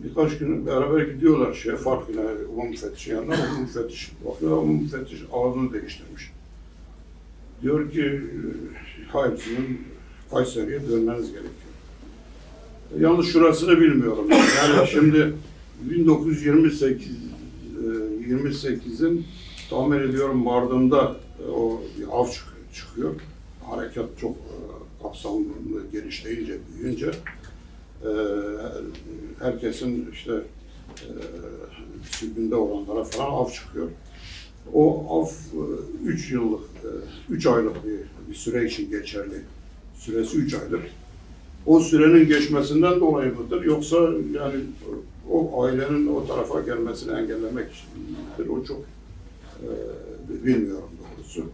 Birkaç gün beraber gidiyorlar Farkin'e, umum müfettişin yanına. Umum müfettiş bakıyor, umum müfettiş ağzını değiştirmiş. Diyor ki hayır, sizin Kayseri'ye dönmeniz gerekiyor. Yalnız şurasını bilmiyorum. Yani şimdi 1928'in tahmin ediyorum Mardin'da o bir av çıkıyor. Harekat çok kapsamlı genişleyince, büyüyünce herkesin sürgünde olanlara falan av çıkıyor. O af 3 yıllık, 3 aylık bir süre için geçerli. Süresi 3 aydır. O sürenin geçmesinden dolayı mıdır? Yoksa yani o ailenin o tarafa gelmesini engellemek için midir? O çok bilmiyorum doğrusu.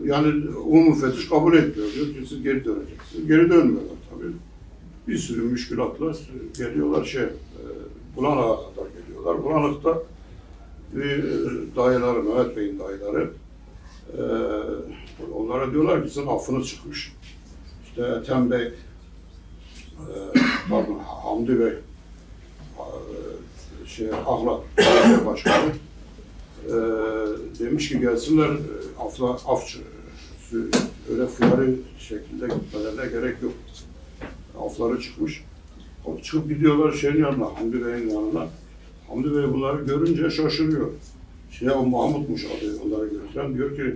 Yani o müfettiş kabul etmiyor. Diyor ki siz geri döneceksiniz. Geri dönmüyorlar tabii. Bir sürü müşkülatla geliyorlar Bulanık'a kadar geliyorlar. Bulanık'ta dayıları, Mehmet Bey'in dayıları onlara diyorlar ki sizin affınız çıkmış. İşte Ethem Bey, pardon Hamdi Bey, Ahlat Başkanı demiş ki gelsinler öyle fiyari şekilde gitmelerine gerek yok. Afları çıkmış. Çıkıp gidiyorlar şeyin yanına, Hamdi Bey'in yanına. Hamdi Bey bunları görünce şaşırıyor. O Mahmut'muş adı onları götüren. Diyor ki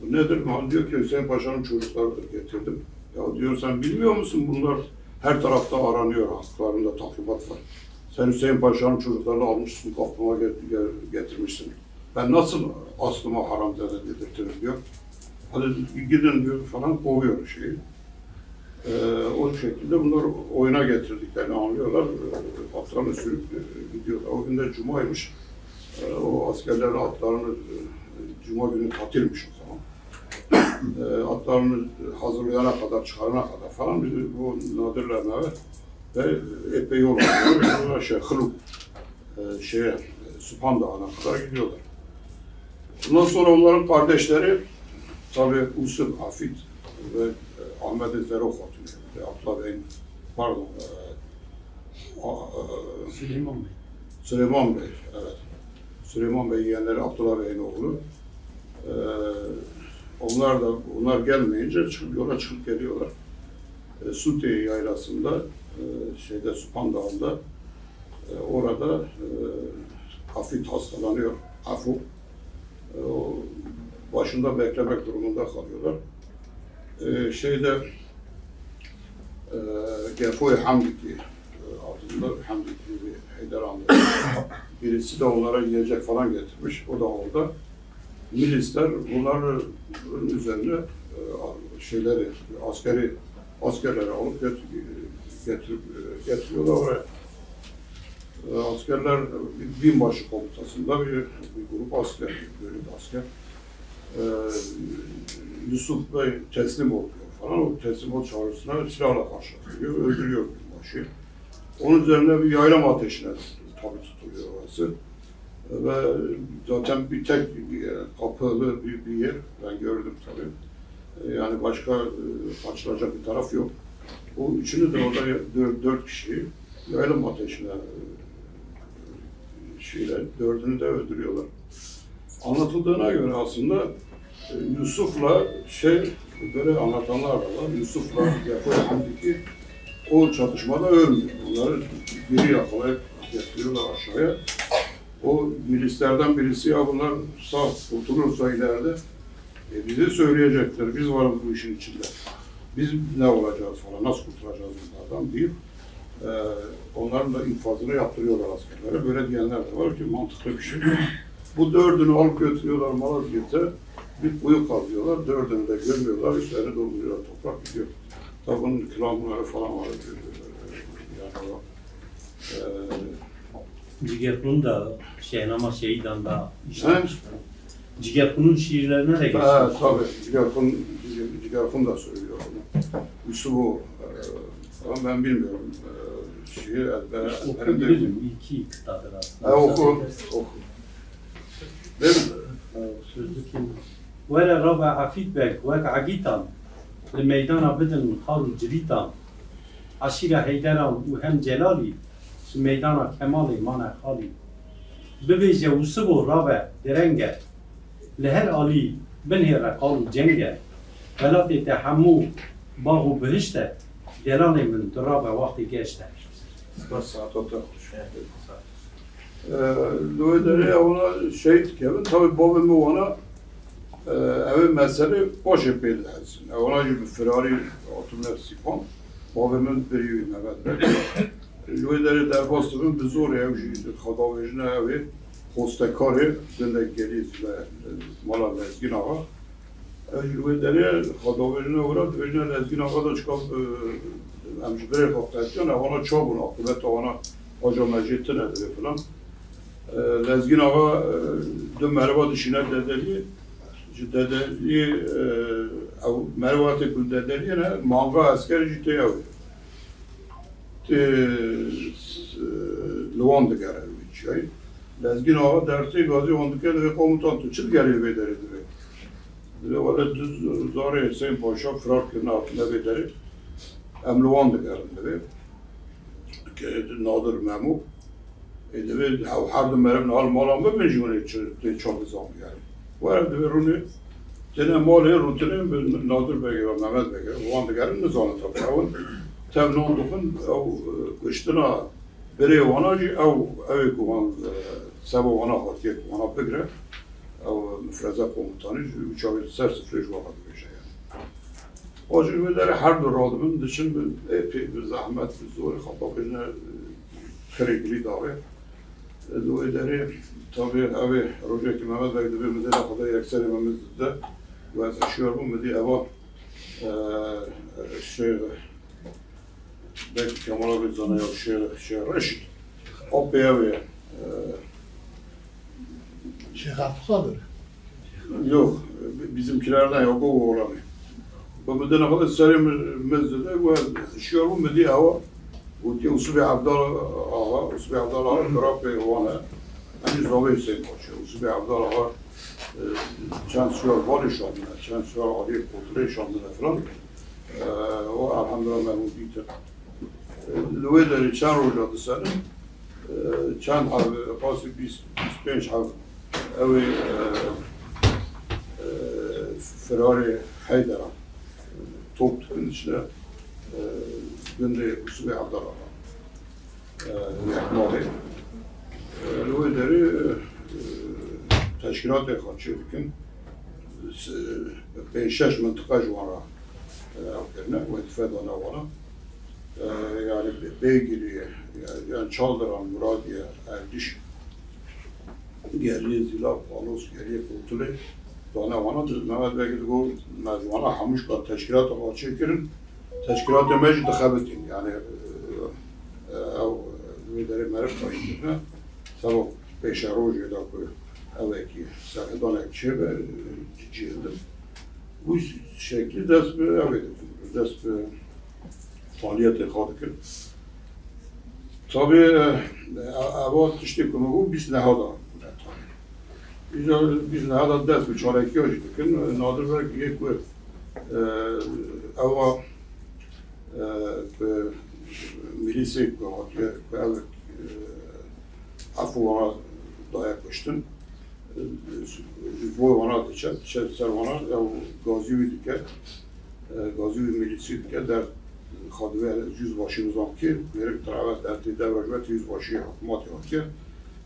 bu nedir? Mahmut diyor ki Hüseyin Paşa'nın çocuklarıdır getirdim. Ya diyor sen bilmiyor musun bunlar her tarafta aranıyor, haklarında takribat var. Sen Hüseyin Paşa'nın çocuklarını almışsın, kapıma getirmişsin. Ben nasıl aslıma haram dedirtirim diyor. Hadi gidin diyor falan kovuyor şeyi. O şekilde bunlar oyuna getirdiklerini anlıyorlar. Atlarını sürüp gidiyorlar. O gün de Cuma'ymış. O askerlerin atlarını Cuma günü tatilmiş o zaman. Atlarını hazırlayana kadar, çıkarana kadar falan bu Nadir'le Mehmet ve epey yol alıyor. Hılık Süphan Dağı'na kadar gidiyorlar. Bundan sonra onların kardeşleri tabii Usul Hafid ve Ahmet Zero Hatun, Abdullah Bey'in, pardon, Süleyman Bey, evet. Süleyman Bey yeğenleri Abdullah Bey'in oğlu. Onlar gelmeyince yola çıkıp geliyorlar. Sutiye yaylasında, Süphan Dağı'nda, orada Hafid hastalanıyor, Afu. Başında beklemek durumunda kalıyorlar. Gefoy Hamdiki adında Hamdiki bir Heyderanlı. Birisi de onlara yiyecek falan getirmiş. O da orada. Milisler bunların üzerine askerleri alıp getiriyorlar oraya. Askerler binbaşı komutasında bir grup asker, bölük asker. Yusuf Bey teslim oluyor falan. O teslim ol çağrısına silahla karşılaşıyor, öldürüyor binbaşı. Onun üzerine bir yaylım ateşine tabi tutuluyor orası. Ve zaten bir tek kapılı bir yer, ben gördüm tabii. Yani başka kaçılacak bir taraf yok. O üçünü de orada 4 kişiyi yaylım ateşine dördünü de öldürüyorlar. Anlatıldığına göre aslında Yusuf'la böyle anlatanlar da var. Yusuf'la Gefoy Hamdiki o çatışmada ölmüyor. Onları biri yakalayıp getiriyorlar aşağıya. O milislerden birisi ya bunlar sağ kurtulursa ileride bize söyleyecekler. Biz varız bu işin içinde. Biz ne olacağız falan, nasıl kurtulacağız bunlardan deyip onların da infazını yaptırıyorlar askerlere. Böyle diyenler de var ki mantıklı bir şey. Bu dördünü alıp götürüyorlar Malazgirt'e, bir kuyu kazıyorlar, dördünü de gömüyorlar, üstlerine dolduruyorlar, toprak gidiyor. Tabi bunun kılamları falan var. Yani o, Cigerkun'un da Şehnama Şehidan da işlemiş. Cigerkun'un şiirlerine de geçmiş. Tabii, Cigerkun da söylüyor onu. Yusuf'u falan ben bilmiyorum. Şiir Okuyabilirim, iki kıtadır aslında. Oku. Değil mi? Sözlü ki وَلَا رَبَعَ فِيدْبَكْ وَقْعَقِيتًا لِمَيْدَانَ بِدَنْ خَارُ جِرِيتًا عَشِيرَ هَيْدَرًا وَهَمْ جَلَالِي مَيْدَانَ كَمَالِ مَانَ خَالِي بِبِجَ وُسُبُ رَبَعَ دَرَنْگَ لَهَرْ عَلِي بِنْهِرَ قَالُ جَنْگَ وَلَاتِ تَحَمُّ بَاغُ بِهِشْتَ دَلَالِ مِنْ دُرَابَ وَقْتِ گَشْتَ. Kaç saat oturuyor? Loydere ona Kevin, tabi babamı ona evin mesele boş epeydi. Ona gibi Ferrari oturmak sifon, babamın bir Mehmet Bey. Loydere derbastımın biz oraya evciydi, kadavecine evi, postekari zinde geliz ve mala lezgin ağa. Ve deri xadaverine uğrad, öyle lezgin ağa da çıkıp emcibere faktatyon, ona çabun akıbet ona Hoca Mecit'in edildi falan. Lezgin ağa dün merhaba dışına dedeli, merhaba tekul dedeli yine manga asker ciddi yağı. Luan da görevi. Lezgin ağa dersi gazi ondukları ve komutan tuçil görevi bederi. Valla düz zor Hüseyin Paşa Fırat kırına altında bederi. Em Luan da görevi. Nadir Memuk. Ve her dönemin hal malan mı mecburi çok zor yani. Var da verunu Tene malı rutine Nadir Bey ve Mehmet Bey. Luan da görevi ne zaman tabii. Temnon dokun kıştına biri vanacı ev kuman sabah vana hatiye vana pekre ev müfreze komutanı uçağı ser sıfır şu vakit bir şey yani. O cümleleri her bir adımın dışın epey bir zahmet bir zor kapakını kırıklı davet. Dolayısıyla tabii evi Rojaki Mehmet Bey'de bir müddet kadar yekselememizde ve yaşıyor bu müddet eva belki Kemal abi sana yok şey Reşit. O beyavi. Hafızadır. Yok, bizimkilerden yok o oğlanı. Bu müddet kadar serimizde ve yaşıyor bu müddet hava. Bu diye Usubi Abdal Ağa, Usubi Abdal Ağa, Kırap Bey Oğlan'a. Hani Zobe Hüseyin Paşa, Usubi Abdal Ağa, Çansiyar Vali Şanlı'na, Çansiyar Ali Kutlu Şanlı'na falan. O elhamdülillah memnun değildir. Lüveleri çan rojadı senin. Çan pası 25 hav evi Ferrari Haydar'a top tıkın içine günde Usubi Abdallah yapmalı. Lüveleri teşkilat kaçırdıkken 5-6 mıntıka juvara avkerine ve tifadana vana yani Beygiri'ye, yani Çaldıran, Muradiye, Erdiş, geriye Zila, Palos, geriye Kurtulu, Dana vanadır. Mehmet Bey'de bu mezvana hamışla teşkilat olarak çekirin. Teşkilat-ı mecid xabetin yani videri merif taşıdığına sabah 5 roje da koy evveki sahiden ekşi ve cicildim. Bu şekli ders bir evedim. Ders bir faaliyet ekhadıkın. Tabii avat işte konu bu biz nehada. Biz nehada ders bir çareki yaşadıkın. Nadir belki yek ve ava milisi ve evet afu vana dayakmıştın. Bu vana dışarı ser vana gazivi dike gazivi milisi dike der خادوه yüzbaşı nizam ki verip taravet derti devlet yüzbaşı hükümet yok ki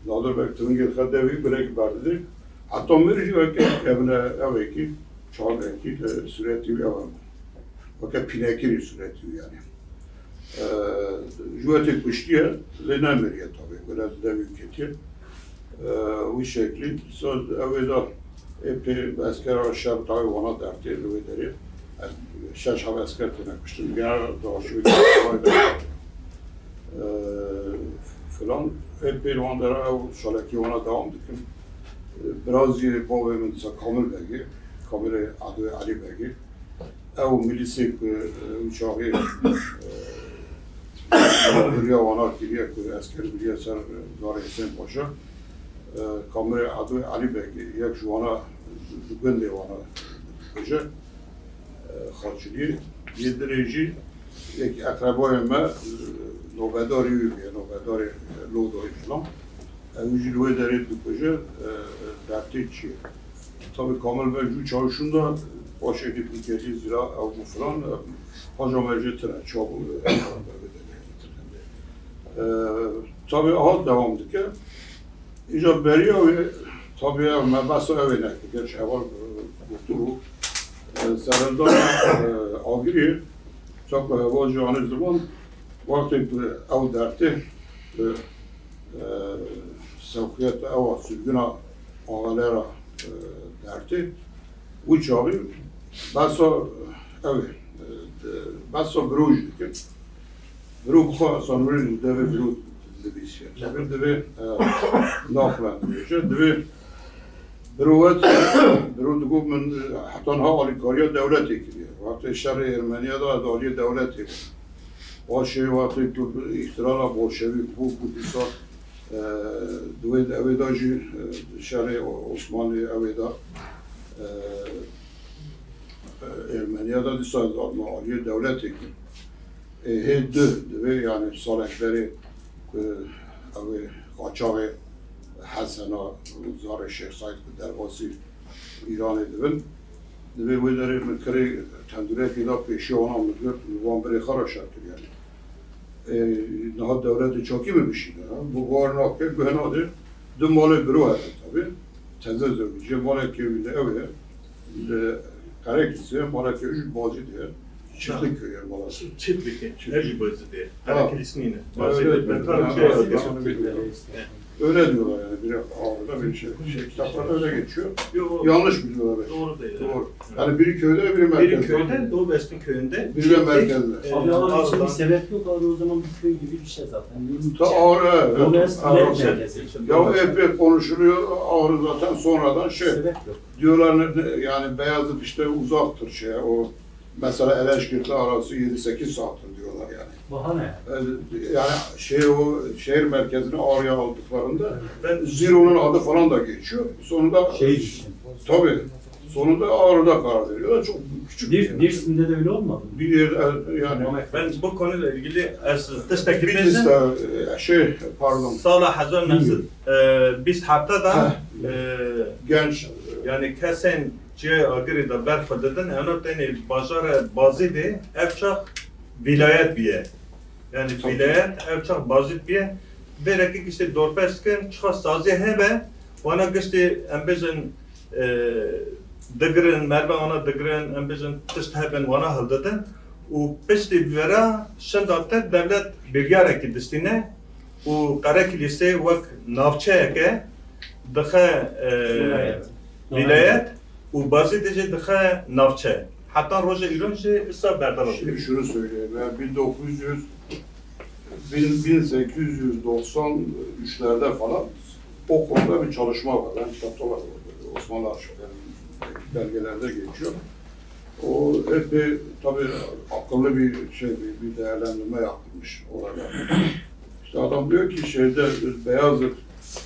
nadir beklerin gel kadevi bırak verdi hatta mürci ve evine eveki çağdaki süreti yalan fakat pinekiri süreti yani jüveti kuştiye lenemeriye tabii böyle de ülketi bu şekli söz evvela epey asker aşağı tabii ona derti evleri şaş hava asker tırnakmıştım. Genel dağışı falan hep bir onlara şalaki ona devam ettim. Biraz babamın Kamil Bey'i, Kamil adı Ali Bey'i, ev milisi uçağı buraya ona giriyor, asker buraya ser Zara Hüseyin Paşa, Kamil adı Ali Bey'i, yak şu ana gündü ona Paşa. خاطری یه درجی یک اقربای ما نوبداری نوبدار لودایی فلان اینجوری روی داره دو کجا درتی چیه tabii Kamil Bey şu çarşında başı dipliketi zira bu falan hacı meclisine çabuk tabii ahal devam etti icab beriyor ve tabii mebasa evine geç evvel bu Serdar'dan Agri çok vacı anı zaman vakti ev derti sevkiyet eva sürgüna ağalara derdi. Bu çağı baso evet baso bruj ki bruj son bruj deve bruj debişe. Deve naflan deve بروت برود گفت من حتی ها آلیکاریا دولتی کردیم وقتی شهر ارمنیا دا دالی دولتی باشه وقتی تو اختلال بولشوی بودیسا دوید اویدا جی شهر عثمانی اویدا ارمنیا دا دیسا آلی دولتی کرد هی دوی یعنی سالکleri اوی قاچاقی حسنا زار شیخ سعید در واسی ایران دیدن دیگه وی داره مکری تندوره پیدا پیشی آنها میگه وام بری خراش کرد یعنی نه دولت چاکی میبشیده bu varnakı gühenadır dümmalı büro hadi tabi tezde zövücü mala köyünde evde Karakilisi mala köyü bazı diye çiftlik köyü malası Çiftlik, enerji bazı diye. Karakilisini yine. Öyle diyorlar yani bir ağırda bir şey kitaplarda öyle geçiyor. Yanlış biliyorlar belki. Doğru değil. Doğru. Yani biri köyde biri merkezde. Biri köyde, Doğu Bestin köyünde. Biri de merkezde. Abi ama bir sebep yok abi o zaman bir köy gibi bir şey zaten. Ta ağrı Doğu evet. Bestin Ağrı. merkezi. Ya epey konuşuluyor ağrı zaten sonradan şey Sebep yok. diyorlar yani Beyazıt işte uzaktır şeye o mesela Eleşkirt'le arası 7-8 saattir diyorlar yani. Bahane. Yani o şehir merkezine Ağrı'ya aldıklarında Ben Ziro'nun adı falan da geçiyor. Sonunda tabii sonunda Ağrı'da karar veriyorlar. Çok küçük bir yer. Dersim'de de öyle olmadı mı? Bir yer yani ben bu konuyla ilgili destek Bitlis'te pardon Sala Hazar nasıl biz haftada genç yani kesen çiğ agri da berfadeden anoteni bazara bazı de evçak vilayet biye. Yani vilayet evçak bazı biye. Belki işte dorpesken çıkar sazı hebe. Bana işte embezin degren merve ana degren embezin test heben bana haldeden. O pesti vera şandatta devlet bilgiler ki destine. O Karakilisi vak navçaya ke daha vilayet. و bazı dece daha navçe. Hatta roja İran'ca ısa berdan Şimdi oldu. şunu söyleyeyim. Ben 1893'lerde falan o konuda bir çalışma var. Ben kitapta var. Osmanlı arşivlerinin belgelerde geçiyor. O epey tabii akıllı bir şey, bir değerlendirme yapılmış orada. İşte adam diyor ki Beyazıt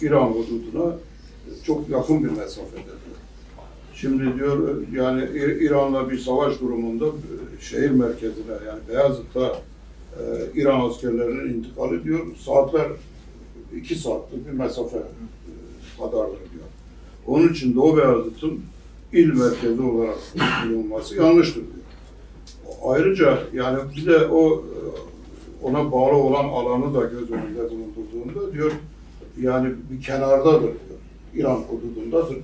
İran hududuna çok yakın bir mesafede. Şimdi diyor yani İran'la bir savaş durumunda şehir merkezine yani Beyazıt'ta İran askerlerinin intikali diyor saatler 2 saatlik bir mesafe kadardır diyor. Onun için Doğu Beyazıt'ın il merkezi olarak bulunması yanlıştır diyor. Ayrıca yani bir de ona bağlı olan alanı da göz önünde bulundurduğunda diyor yani bir kenardadır diyor. İran hududundadır.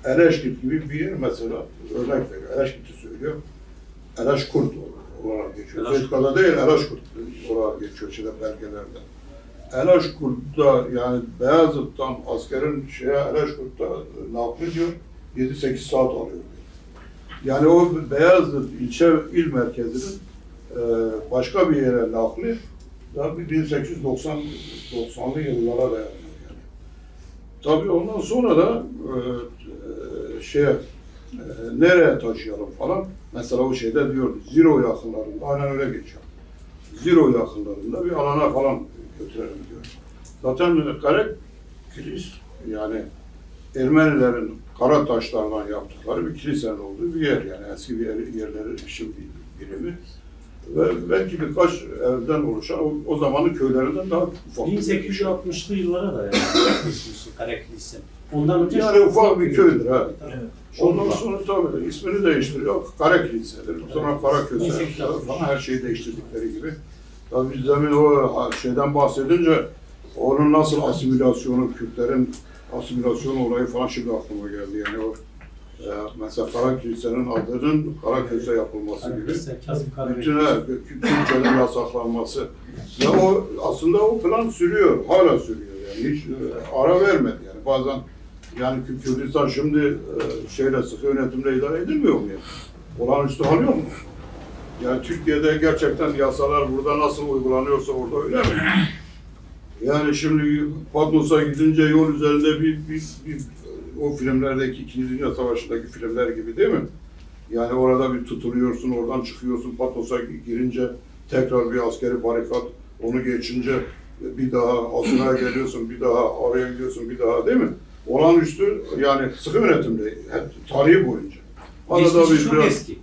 Eleşkirt gibi bir yer mesela örnek veriyor. Eleşkirt'i söylüyor. Eleşkurt olarak geçiyor. Zeytkada değil Eleşkurt olarak geçiyor belgelerde. Eleşkurt'ta yani Beyazıt'tan askerin Eleşkurt'ta nakli diyor 7-8 saat alıyor diyor. Yani o Beyazıt il merkezinin başka bir yere nakli daha 1890'lı yıllara dayanıyor yani. Tabii ondan sonra da nereye taşıyalım falan. Mesela o diyordu, Ziro yakınlarında, aynen öyle geçiyor. Ziro yakınlarında bir alana falan götürelim diyor. Zaten Karakilis yani Ermenilerin kara taşlardan yaptıkları bir kilisenin olduğu bir yer yani eski bir yerleri şimdi birimi. Ve belki birkaç evden oluşan o zamanın köylerinden daha ufak. 1860'lı yıllara dayanıyor Karakilis'in. Ondan önce yani ufak bir köydür ha. Evet. Ondan sonra tabii ismini değiştiriyor. Karakilise'dir. Sonra Karaköse falan her şeyi değiştirdikleri gibi. Tabii biz demin o şeyden bahsedince onun nasıl asimilasyonu, Kürtlerin asimilasyon olayı falan şimdi aklıma geldi. Yani o mesela Karakilise'nin adının Karaköse yapılması gibi. Bütün Kürtçelerin yasaklanması. Ya o aslında o plan sürüyor, hala sürüyor. yani hiç ara vermedi yani. Bazen yani Kürdistan şimdi şeyle sıkı yönetimle idare edilmiyor mu yani? Olağanüstü hal yok mu? Yani Türkiye'de gerçekten yasalar burada nasıl uygulanıyorsa orada öyle mi? Yani şimdi Patmos'a gidince yol üzerinde bir o filmlerdeki İkinci Dünya Savaşı'ndaki filmler gibi değil mi? Yani orada bir tutuluyorsun, oradan çıkıyorsun, Patmos'a girince tekrar bir askeri barikat, onu geçince bir daha Asuna'ya geliyorsun, bir daha oraya gidiyorsun, bir daha değil mi? Olağanüstü yani sıkı yönetimde hep tarihi boyunca. Arada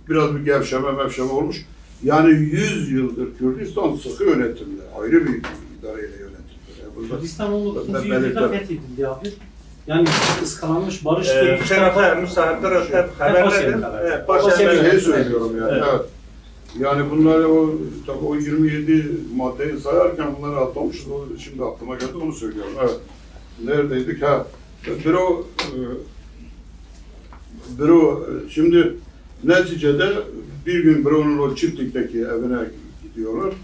biraz bir gevşeme olmuş. Yani 100 yıldır Kürdistan sıkı yönetimde, ayrı bir idareyle yönetildi. Kürdistan 19. yüzyılda fethedildi abi. Yani ıskalanmış barış Şerefe, müsaitler hep haberledim. Şey söylüyorum yani. Evet. Yani bunları tabii o 27 maddeyi sayarken bunları atlamışız. Şimdi aklıma geldi onu söylüyorum. Evet. Neredeydik? Ha. Büro şimdi neticede bir gün büronun o çiftlikteki evine gidiyorlar.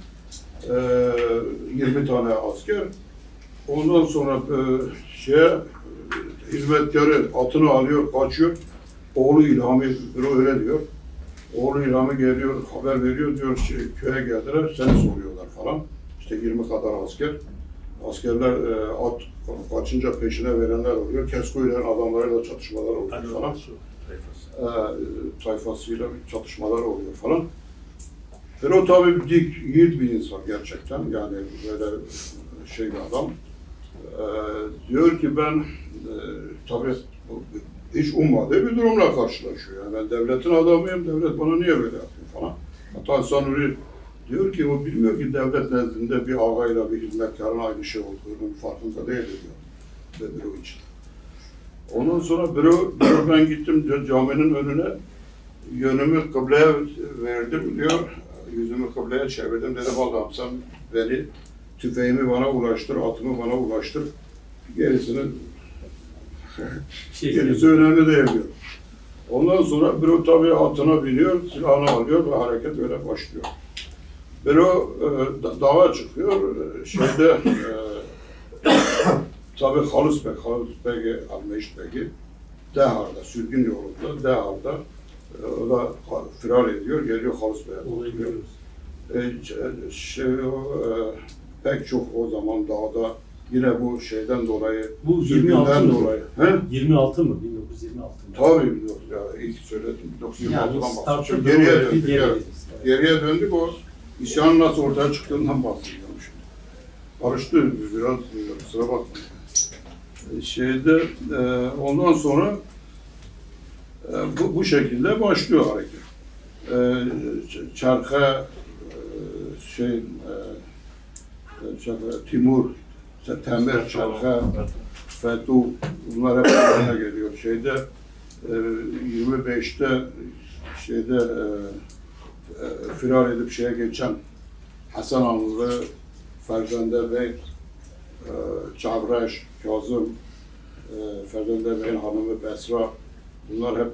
20 tane asker. Ondan sonra hizmetkarı atını alıyor, kaçıyor. Oğlu İlhami, büro öyle diyor. Oğlu İlhami geliyor, haber veriyor, diyor köye geldiler, seni soruyorlar falan. İşte 20 kadar asker. Askerler at kaçınca peşine verenler oluyor. Keskoy'la adamlarıyla çatışmalar oluyor falan. Tayfasıyla çatışmalar oluyor falan. O tabii dik, yiğit bir insan gerçekten. Yani böyle şey bir adam. Diyor ki ben tabii hiç ummadığı bir durumla karşılaşıyor. Yani ben devletin adamıyım, devlet bana niye böyle yapıyor falan. Hatta Sanuri diyor ki o bilmiyor ki devlet nezdinde bir ağayla bir hizmetkarın aynı şey olduğunun farkında değil diyor. Büro için. Ondan sonra ben gittim caminin önüne, yönümü kıbleye verdim diyor. Yüzümü kıbleye çevirdim. Dedim Allah'ım sen beni, tüfeğimi bana ulaştır, atımı bana ulaştır. Gerisi önemli değil diyor. Ondan sonra büro tabii atına biniyor, silahını alıyor ve hareket öyle başlıyor. Büro dağa çıkıyor, tabii Halis Bey'i, Almeşt Bey'i Dehar'da, sürgün yolunda, Dehar'da o da firar ediyor, geliyor Halis Bey'e oturuyor. Pek çok o zaman dağda yine bu şeyden dolayı, bu 26 mı? Dolayı. 26 mı? 1926 mı? Tabii ya ilk söyledim. 1926'dan bahsediyorum. Geriye döndük o isyanın nasıl ortaya çıktığından bahsediyorum şimdi. Karıştı biraz, kusura bakmayın. Ondan sonra bu şekilde başlıyor hareket. Timur, Temel, Çarka, Fethu, bunlar hep bana geliyor. 25'te firar edip geçen Hasan Anlı, Ferzende Bey, Çavreş, Kazım, Ferzende Bey'in hanımı Besra, bunlar hep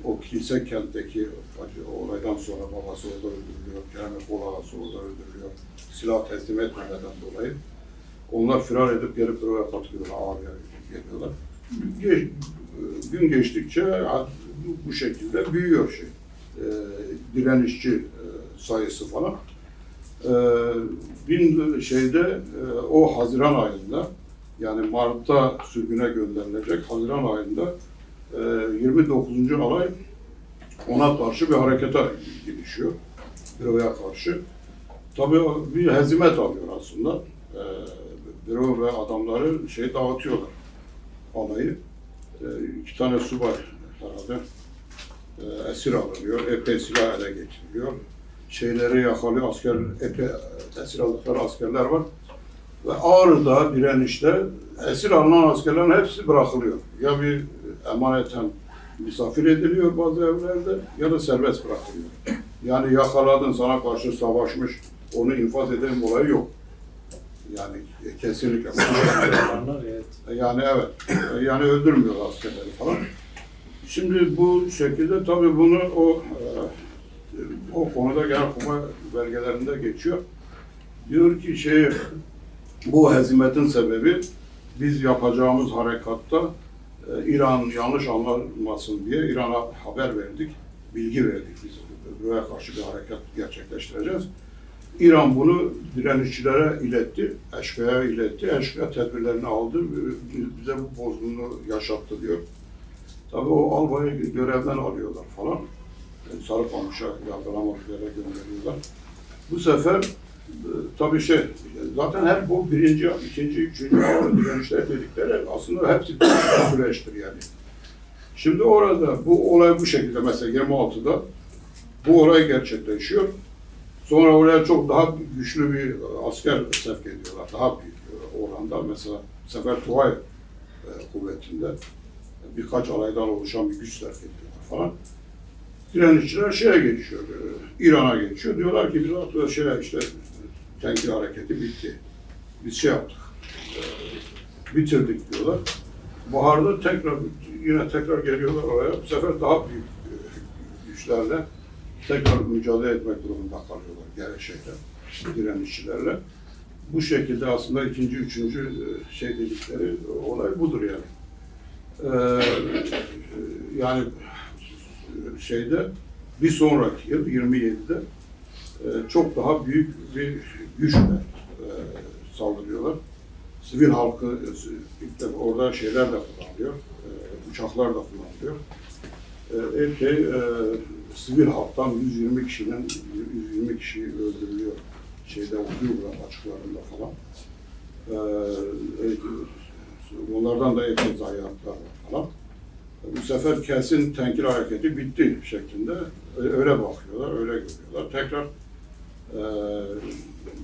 o kilise kentteki olaydan sonra babası orada öldürülüyor, Kerem Kolağası orada öldürülüyor, silah teslim etmeden dolayı. Onlar firar edip gelip buraya katılıyorlar, ağrıya geliyorlar. Gün geçtikçe bu şekilde büyüyor direnişçi sayısı falan. O Haziran ayında, yani Mart'ta sürgüne gönderilecek Haziran ayında 29. alay ona karşı bir harekete girişiyor. Büroya karşı. Tabii bir hezimet alıyor aslında. Büro ve adamları dağıtıyorlar alayı. 2 tane subay herhalde esir alınıyor, epey silah ele geçiriliyor. Şeyleri yakalıyor, epey esir aldıkları askerler var. Ve Ağrı'da direnişte esir alınan askerlerin hepsi bırakılıyor. Ya bir emaneten misafir ediliyor bazı evlerde ya da serbest bırakılıyor. Yani yakaladın, sana karşı savaşmış, onu infaz edelim olayı yok. Yani kesinlikle. Yani evet, yani öldürmüyor askerleri falan. Şimdi bu şekilde tabii bunu o konuda Genelkurmay belgelerinde geçiyor. Diyor ki bu hezimetin sebebi biz yapacağımız harekatta İran yanlış anlamasın diye İran'a haber verdik, bilgi verdik. Biz buraya karşı bir harekat gerçekleştireceğiz. İran bunu direnişçilere iletti, eşkıya'ya iletti. Eşkıya tedbirlerini aldı, bize bu bozgunluğu yaşattı diyor. Tabii o albayı görevden alıyorlar falan. Sarıkamış'a, yargılama üzere gönderiyorlar. Bu sefer tabii zaten hep bu birinci, ikinci, üçüncü direnişler dedikleri aslında hepsi bir süreçtir yani. Şimdi orada bu olay bu şekilde mesela 26'da bu olay gerçekleşiyor. Sonra oraya çok daha güçlü bir asker sevk ediyorlar. Daha büyük oranda. Mesela Sefer Tugay kuvvetinde birkaç alaydan oluşan bir güç sevk ediyorlar falan. Direnişçiler geçiyor, İran'a geçiyor. Diyorlar ki biz artık işte tenkil hareketi bitti. Biz yaptık, bitirdik diyorlar. Baharda yine tekrar geliyorlar oraya. Bu sefer daha büyük güçlerle tekrar mücadele etmek durumunda kalıyorlar direnişçilerle. Bu şekilde aslında ikinci, üçüncü dedikleri olay budur yani. Yani bir sonraki yıl 27'de çok daha büyük bir güçle saldırıyorlar. Sivil halkı orada şeyler de kullanılıyor, uçaklar da kullanılıyor. Sivil halktan 120 kişi öldürülüyor. Okuyor açıklarında falan. Onlardan da epey zayiatlar var falan. Bu sefer kesin tenkil hareketi bitti şeklinde öyle bakıyorlar, öyle görüyorlar. Tekrar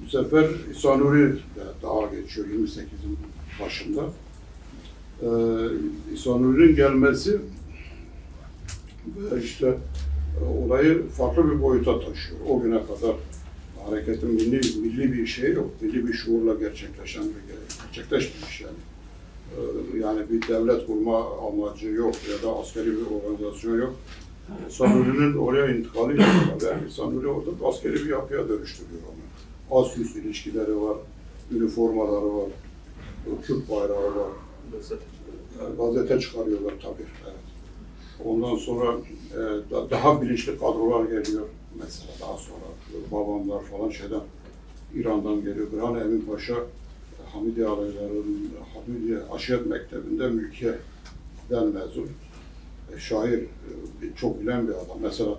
bu sefer İsa Nuri daha geçiyor 28'in başında. İsa Nuri'nin gelmesi işte olayı farklı bir boyuta taşıyor. O güne kadar hareketin milli bir şey yok, milli bir şuurla gerçekleşmemiş yani. Yani bir devlet kurma amacı yok ya da askeri bir organizasyon yok. Sanuri'nin oraya intikali yapıyorlar. Yani Sanuri orada askeri bir yapıya dönüştürüyor onu. Az-üst ilişkileri var, üniformaları var, Kürt bayrağı var. Gazete çıkarıyorlar tabii. Evet. Ondan sonra daha bilinçli kadrolar geliyor. Mesela daha sonra babamlar falan İran'dan geliyor. Birhane Emin Paşa Hamidiye alaylarının Hamidiye Aşiret Mektebi'nde mülkiyeden mezun. Şair, çok bilen bir adam. Mesela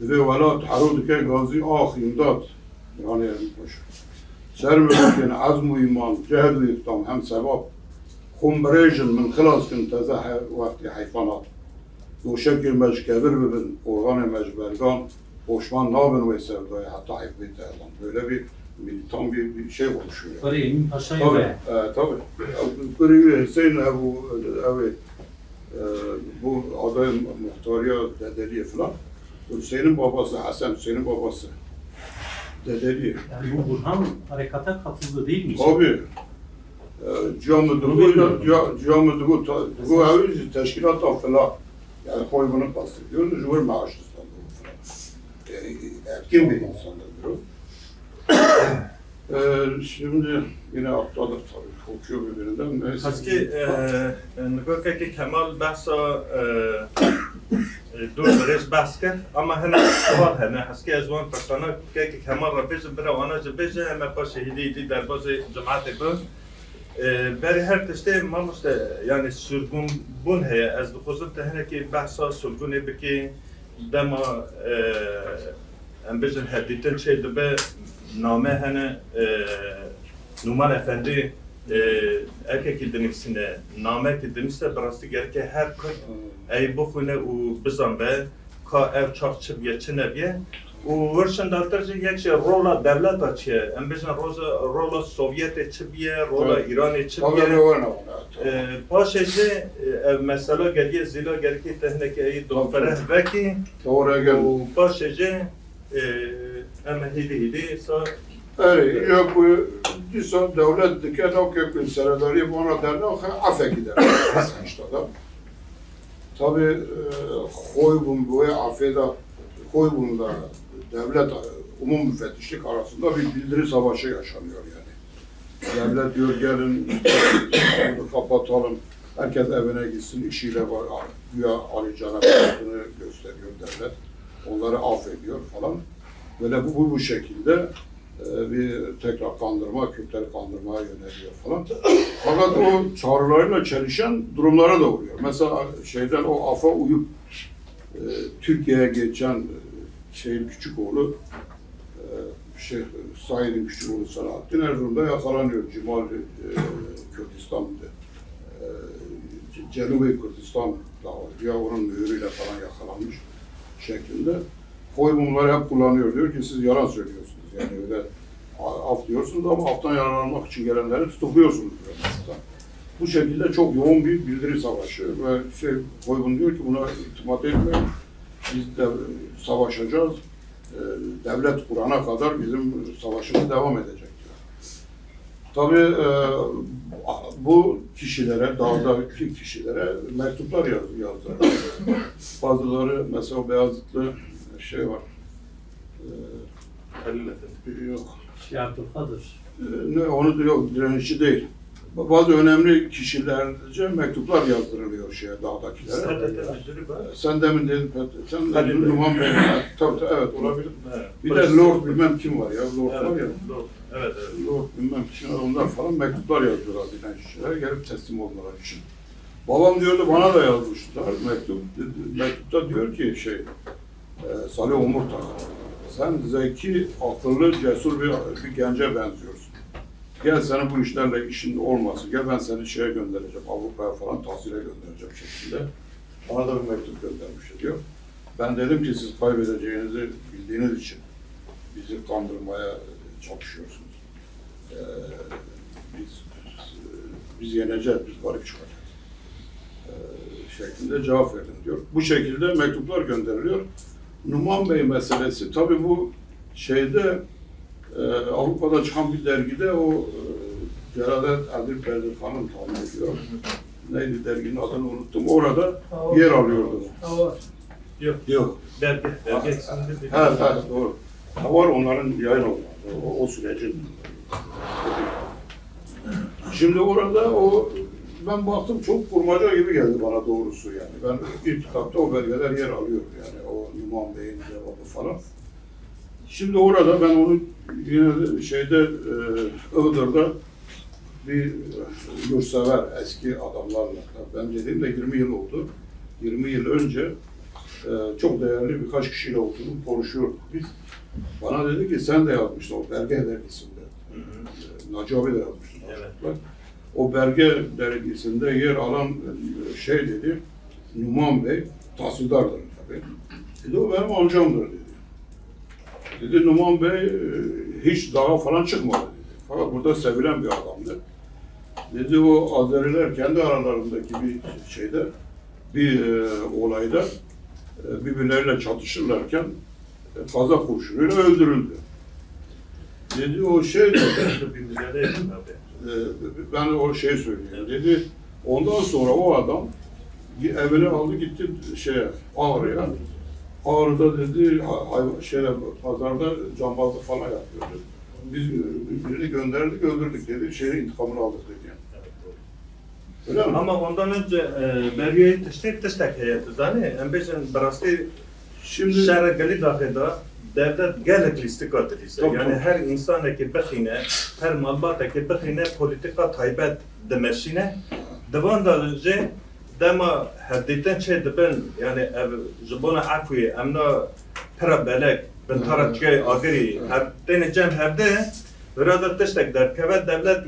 ve vela taharudike gazi imdat Birhane Emin Paşa. Sermülkün azmu iman cehdu iftam hem sebab kumbrejin min khilaskin tezah vakti hayfanat. Doşekil meckevir bibin organ-ı mecbergan hoşman nabın ve sevdaya hatta hifbite elan. Böyle bir militan bir şey oluşuyor. Böyle Emin Paşa'yı ve tabii. Kırığı Hüseyin bu adayın muhtariye Dedeliye falan. Hüseyin'in babası, Hasan Hüseyin'in babası. Dedeliye. yani bu Burhan harekata katıldı değil mi? Tabii. Cami Dugu evi teşkilat falan. Yani koymanı bahsediyor. Cumhur maaşından falan. Etkin bir insandır o. Şimdi yine atladık tabii. Okuyor birbirinden. Haski nگاه که کمال بحثا دور برش بحث کرد اما هنه سوال هنه haski از وان پرسانا که کمال را بیشتر برای آنها بیشتر اما پا شهیدی در باز جماعت بود برای هر تشته ما yani sürgün bun heye az dokuzun tehne ki bahsa sürgüne beki dema ambijin heditin şey de name hene Numan Efendi erkek demişsine name ki demişse burası gerçek her kız ey bu konu u bizan be ka ev çarçıp geçine bir u verşen daltırcı yakşı rola devlet açıyor ambijin rola Sovyet çıbiye rola İran çıbiye paşece mesela geliye zila gerçek tehneki ey doktora veki u paşece ama hidi sa Evet, yok bu disa devlet diken o kökün seradari bana derdi affe gider. İşte da. Tabii koybun bu affeda koybunda devlet umum müfettişlik arasında bir bildiri savaşı yaşanıyor yani. Devlet diyor gelin bunu kapatalım. Herkes evine gitsin, işiyle var. Güya Ali Can'a gösteriyor devlet. Onları affediyor falan. Böyle bu şekilde bir tekrar kandırma, Kürtleri kandırmaya yöneliyor falan. Fakat o çağrılarıyla çelişen durumlara da oluyor. Mesela şeyden o afa uyup Türkiye'ye geçen şeyin küçük oğlu Said'in küçük oğlu Selahattin Erzurum'da yakalanıyor. Cimal Kürdistan'da. Cenubi Kürdistan'da ya onun mühürüyle falan yakalanmış şeklinde. Koy bunları hep kullanıyor. Diyor ki siz yalan söylüyorsunuz. Yani öyle af diyorsunuz ama aftan yararlanmak için gelenleri tutukluyorsunuz diyor mesela. Bu şekilde çok yoğun bir bildiri savaşı ve Koyun diyor ki buna itimat etmeyin. Biz de savaşacağız. Devlet kurana kadar bizim savaşımız devam edecek diyor. Tabii bu kişilere, dağdaki kişilere mektuplar yazdı. Bazıları mesela Beyazıtlı şey var. Yok. Şeyh Abdülkadir. Ne onu diyor, direnişçi değil. Bazı önemli kişilerce mektuplar yazdırılıyor dağdakilere. Sen demin dedin, sen de Numan Bey. Tabii evet olabilir. Bir de Lord bilmem kim var ya, Lord var ya. Evet. Lord bilmem kim, onlar falan mektuplar yazıyorlar direnişçilere gelip teslim olmaları için. Babam diyordu, bana da yazmışlar mektup. Mektupta diyor ki Salih Omurtak, sen zeki, akıllı, cesur bir gence benziyorsun. Gel seni bu işlerle işin olmasın. Gel ben seni şeye göndereceğim, Avrupa'ya falan tahsile göndereceğim şeklinde. Bana da bir mektup göndermiş diyor. Ben dedim ki siz kaybedeceğinizi bildiğiniz için bizi kandırmaya çalışıyorsunuz. Biz yeneceğiz, biz garip çıkacağız. Şeklinde cevap verdim diyor. Bu şekilde mektuplar gönderiliyor. Numan Bey meselesi, tabii bu Avrupa'da çıkan bir dergide o Celalet Adil Berdirhan'ın tahmin ediyor. Neydi derginin adını unuttum. Orada yer alıyordu. Yok. Belge Evet, doğru. Var onların yayın olmadı. O sürecin. Şimdi orada ben baktım çok kurmaca gibi geldi bana doğrusu yani. Ben ilk kitapta o belgeler yer alıyor yani. O Numan Bey'in cevabı falan. Şimdi orada ben onu yine Iğdır'da bir yurtsever eski adamlarla, ben dediğimde 20 yıl oldu. 20 yıl önce çok değerli birkaç kişiyle oturdum, konuşuyorduk biz. Bana dedi ki sen de yazmıştın o belge dergisinde. Naci abi de yazmıştın. Evet. O belge dergisinde yer alan dedi, Numan Bey, tahsildardır tabii. Dedi o benim amcamdır dedi. Dedi Numan Bey hiç dağa falan çıkmadı dedi. Fakat burada sevilen bir adamdı. Dedi o Azeriler kendi aralarındaki bir olayda birbirleriyle çatışırlarken kaza kurşunuyla öldürüldü. Dedi o ben o söyleyeyim dedi. Ondan sonra o adam evine aldı gitti Ağrı'ya. Ağrı'da dedi pazarda cambazlık falan yapıyordu. Biz birini gönderdik, öldürdük dedi. İntikamını aldık dedi. Öyle mi? Ama ondan önce Berye'yi tıştek heyeti zannı. Embezin barasti şehre geli dakheda devlet gelek istikat edilse. Yani her insan ki bexine, her malbat ki bexine politika taybet demeşine. Devan da önce dema herditten ben yani jibona afwi emna para belek ben tarafçı agri her deneyeceğim herde burada tıştek der kevet devlet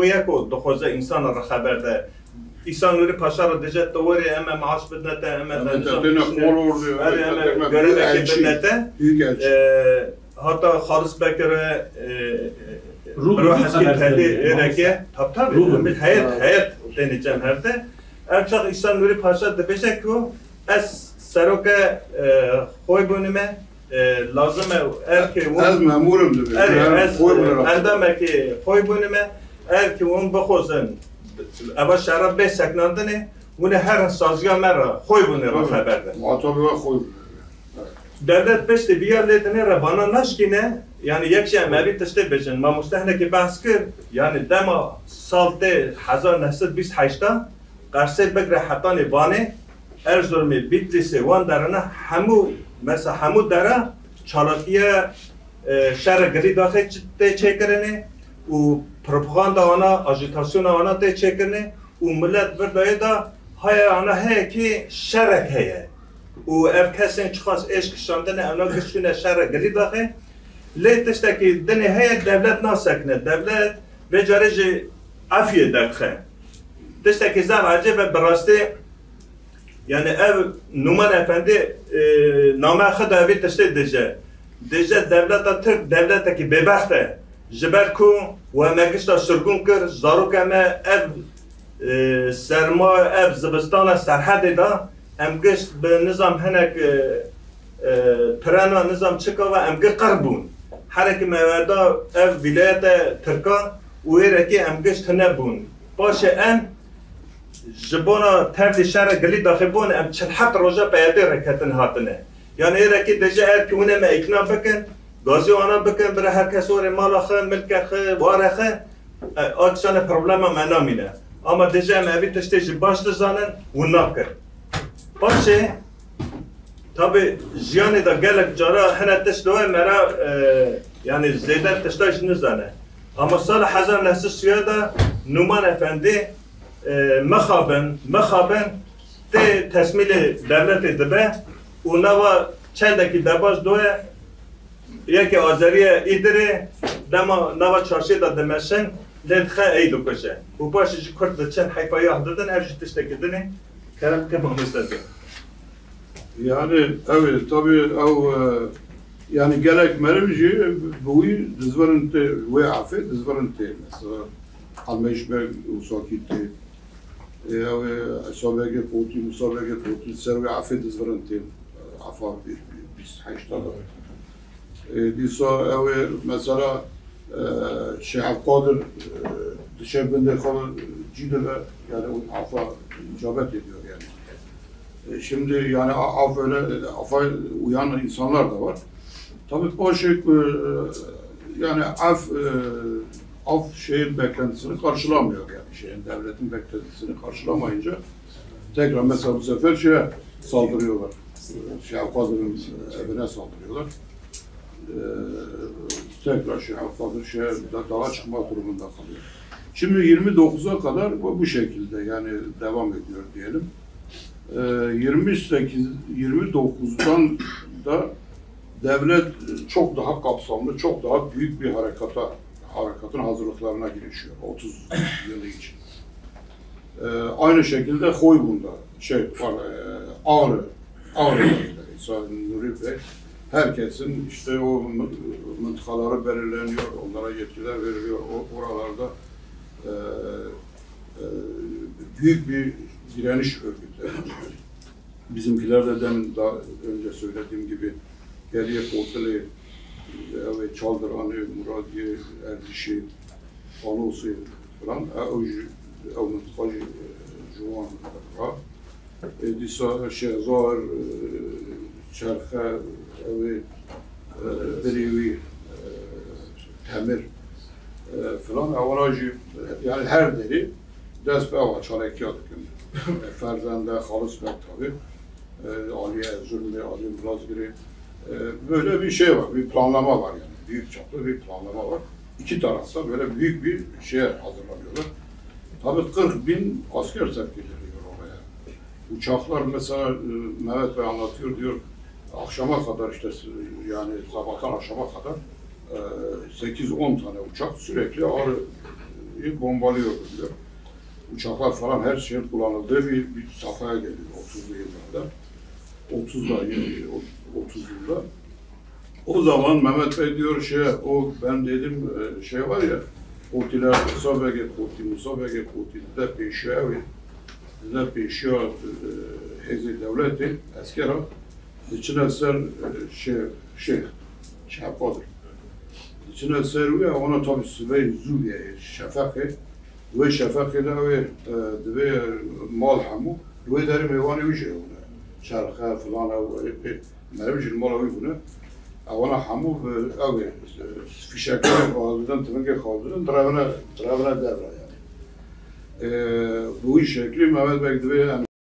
yeko dokhoza insan ra haberde İnsanları paşara dejet doğru ama maaş bednete ama hatta Haris Bekir'e ruh telli tabii hayat deneyeceğim herde erçak insanları paşa debeşek ko es seroke koy bölüme lazım erke az memurum dedi. Endeme ki koy bölüme erke on bakozun Ava şarap beş seknandını, bunu her sazga mera koy bunu haberde. Muhatabı koy. Devlet beşte bir yerlerine bana naşkine yani yekşi emevi tişte bejin ma mustahne ki bahs kir yani dema salte 1928 qarse begre hatani bane Erzurum'u Bitlis'i wan derine hemu mesela hemu dera Çalakiye şehre gri dahi te çekirine u propaganda ona ajitasyon ona te çekirine u millet bir da haya ana he ki şerek heye u ev kesin çıkas eşk şandene ona güçlüne şehre gri dahi le tişteki dene heye devlet nasakne devlet becereci afiye derkhe tişteki zav acaba berasti yani ev Numan Efendi name xda evi tişte deje devleta Türk devleteki bebexte jiber ku ve megişta sürgün kir zarok eme ev serma ev zibistana serhede da em gişt be nizam henek trena nizam çıka ve em gişt qarbun hereki mevada ev vilayete Türka u ereki em gişt hene bun başı em jibona tevdi şehre gili dahi bun em çelhat roja peyade reketin hatine yani ereki deje eğer ki une me ikna bikin gazi ona bikin bire herkes oraya malakı, milkakı, varakı akşana problema menamine ama deje em evi tişteji başlı zanın unnakır başı tabi jiyani da gelek cara hene tişdoğu mera yani zeyden tiştaj nizane ama sal 1900 da Numan Efendi mekhaben te tesmili devleti dibe u nava çendeki debaz doye yeki Azeriye idiri dema nava çarşı da demesin ledxe eydu kuşe u başı Kürt da çen hayfayı ahdedin evci tiştekidini kerem kemamızdadır. Yani evet tabii yani gerek merivci bu dizvarın te ve afet dizvarın te mesela almeşme usakiti ya sabege poti musabege poti serve afet dizvarın te afa biz haştada disa ev mesela Şeyh Kadir dışarıbinde kalan cidden yani afa icabet ediyor yani. Şimdi yani afa uyan insanlar da var. Tabii o şey yani af şeyin beklentisini karşılamıyor yani devletin beklentisini karşılamayınca tekrar mesela bu sefer saldırıyorlar. Şeyh Kadir'in evine saldırıyorlar. Tekrar Şeyh Kadir dağa çıkma durumunda kalıyor. Şimdi 29'a kadar bu şekilde yani devam ediyor diyelim. 29'dan da devlet çok daha kapsamlı, çok daha büyük bir harekatın hazırlıklarına girişiyor 30 yılı için. Aynı şekilde Hoybun'da Ağrı Nuri Bey herkesin işte o mıntıkaları belirleniyor, onlara yetkiler veriliyor. Oralarda büyük bir direniş örgütü. Bizimkiler de demin daha önce söylediğim gibi Geriye Porteli ve Çaldıran'ı, Muradiye, Erdişi, Anosu falan o mıntıkacı Juan var. Disa Şehzar, Çerhe ve Berivi, Temir falan avarajı yani her deri dest beva çalekiyat gün. Ferzende Halis Bek tabi, Aliye Zülmü, Ali Murazgiri böyle bir şey var, bir planlama var yani. Büyük çaplı bir planlama var. İki tarafta böyle büyük bir şeye hazırlanıyorlar. Tabii 40.000 asker sevk ediliyor oraya. Uçaklar mesela Mehmet Bey anlatıyor diyor, akşama kadar işte yani sabahtan akşama kadar 8-10 tane uçak sürekli Ağrı'yı bombalıyor diyor. Uçaklar falan her şeyin kullanıldığı bir safhaya geliyor 30'lu yıllarda. 30 yılda. O zaman Mehmet Bey diyor ben dedim var ya Kotiler, Musabege Koti de peşiyor hezi devleti eskera içine ser Şeyh Kadir. İçine ser ve ona tabi Sübey Zülye Şefaki ve Şefaki de ve mal hamu ve derim evanı bir şey ona. Şarkı falan mervicil malavi bunu اونا همو اوی فیشکر خواهدن تنگه خواهدن درابنا درابنا درا yani. Bu şekli Mehmet Bey gibi yani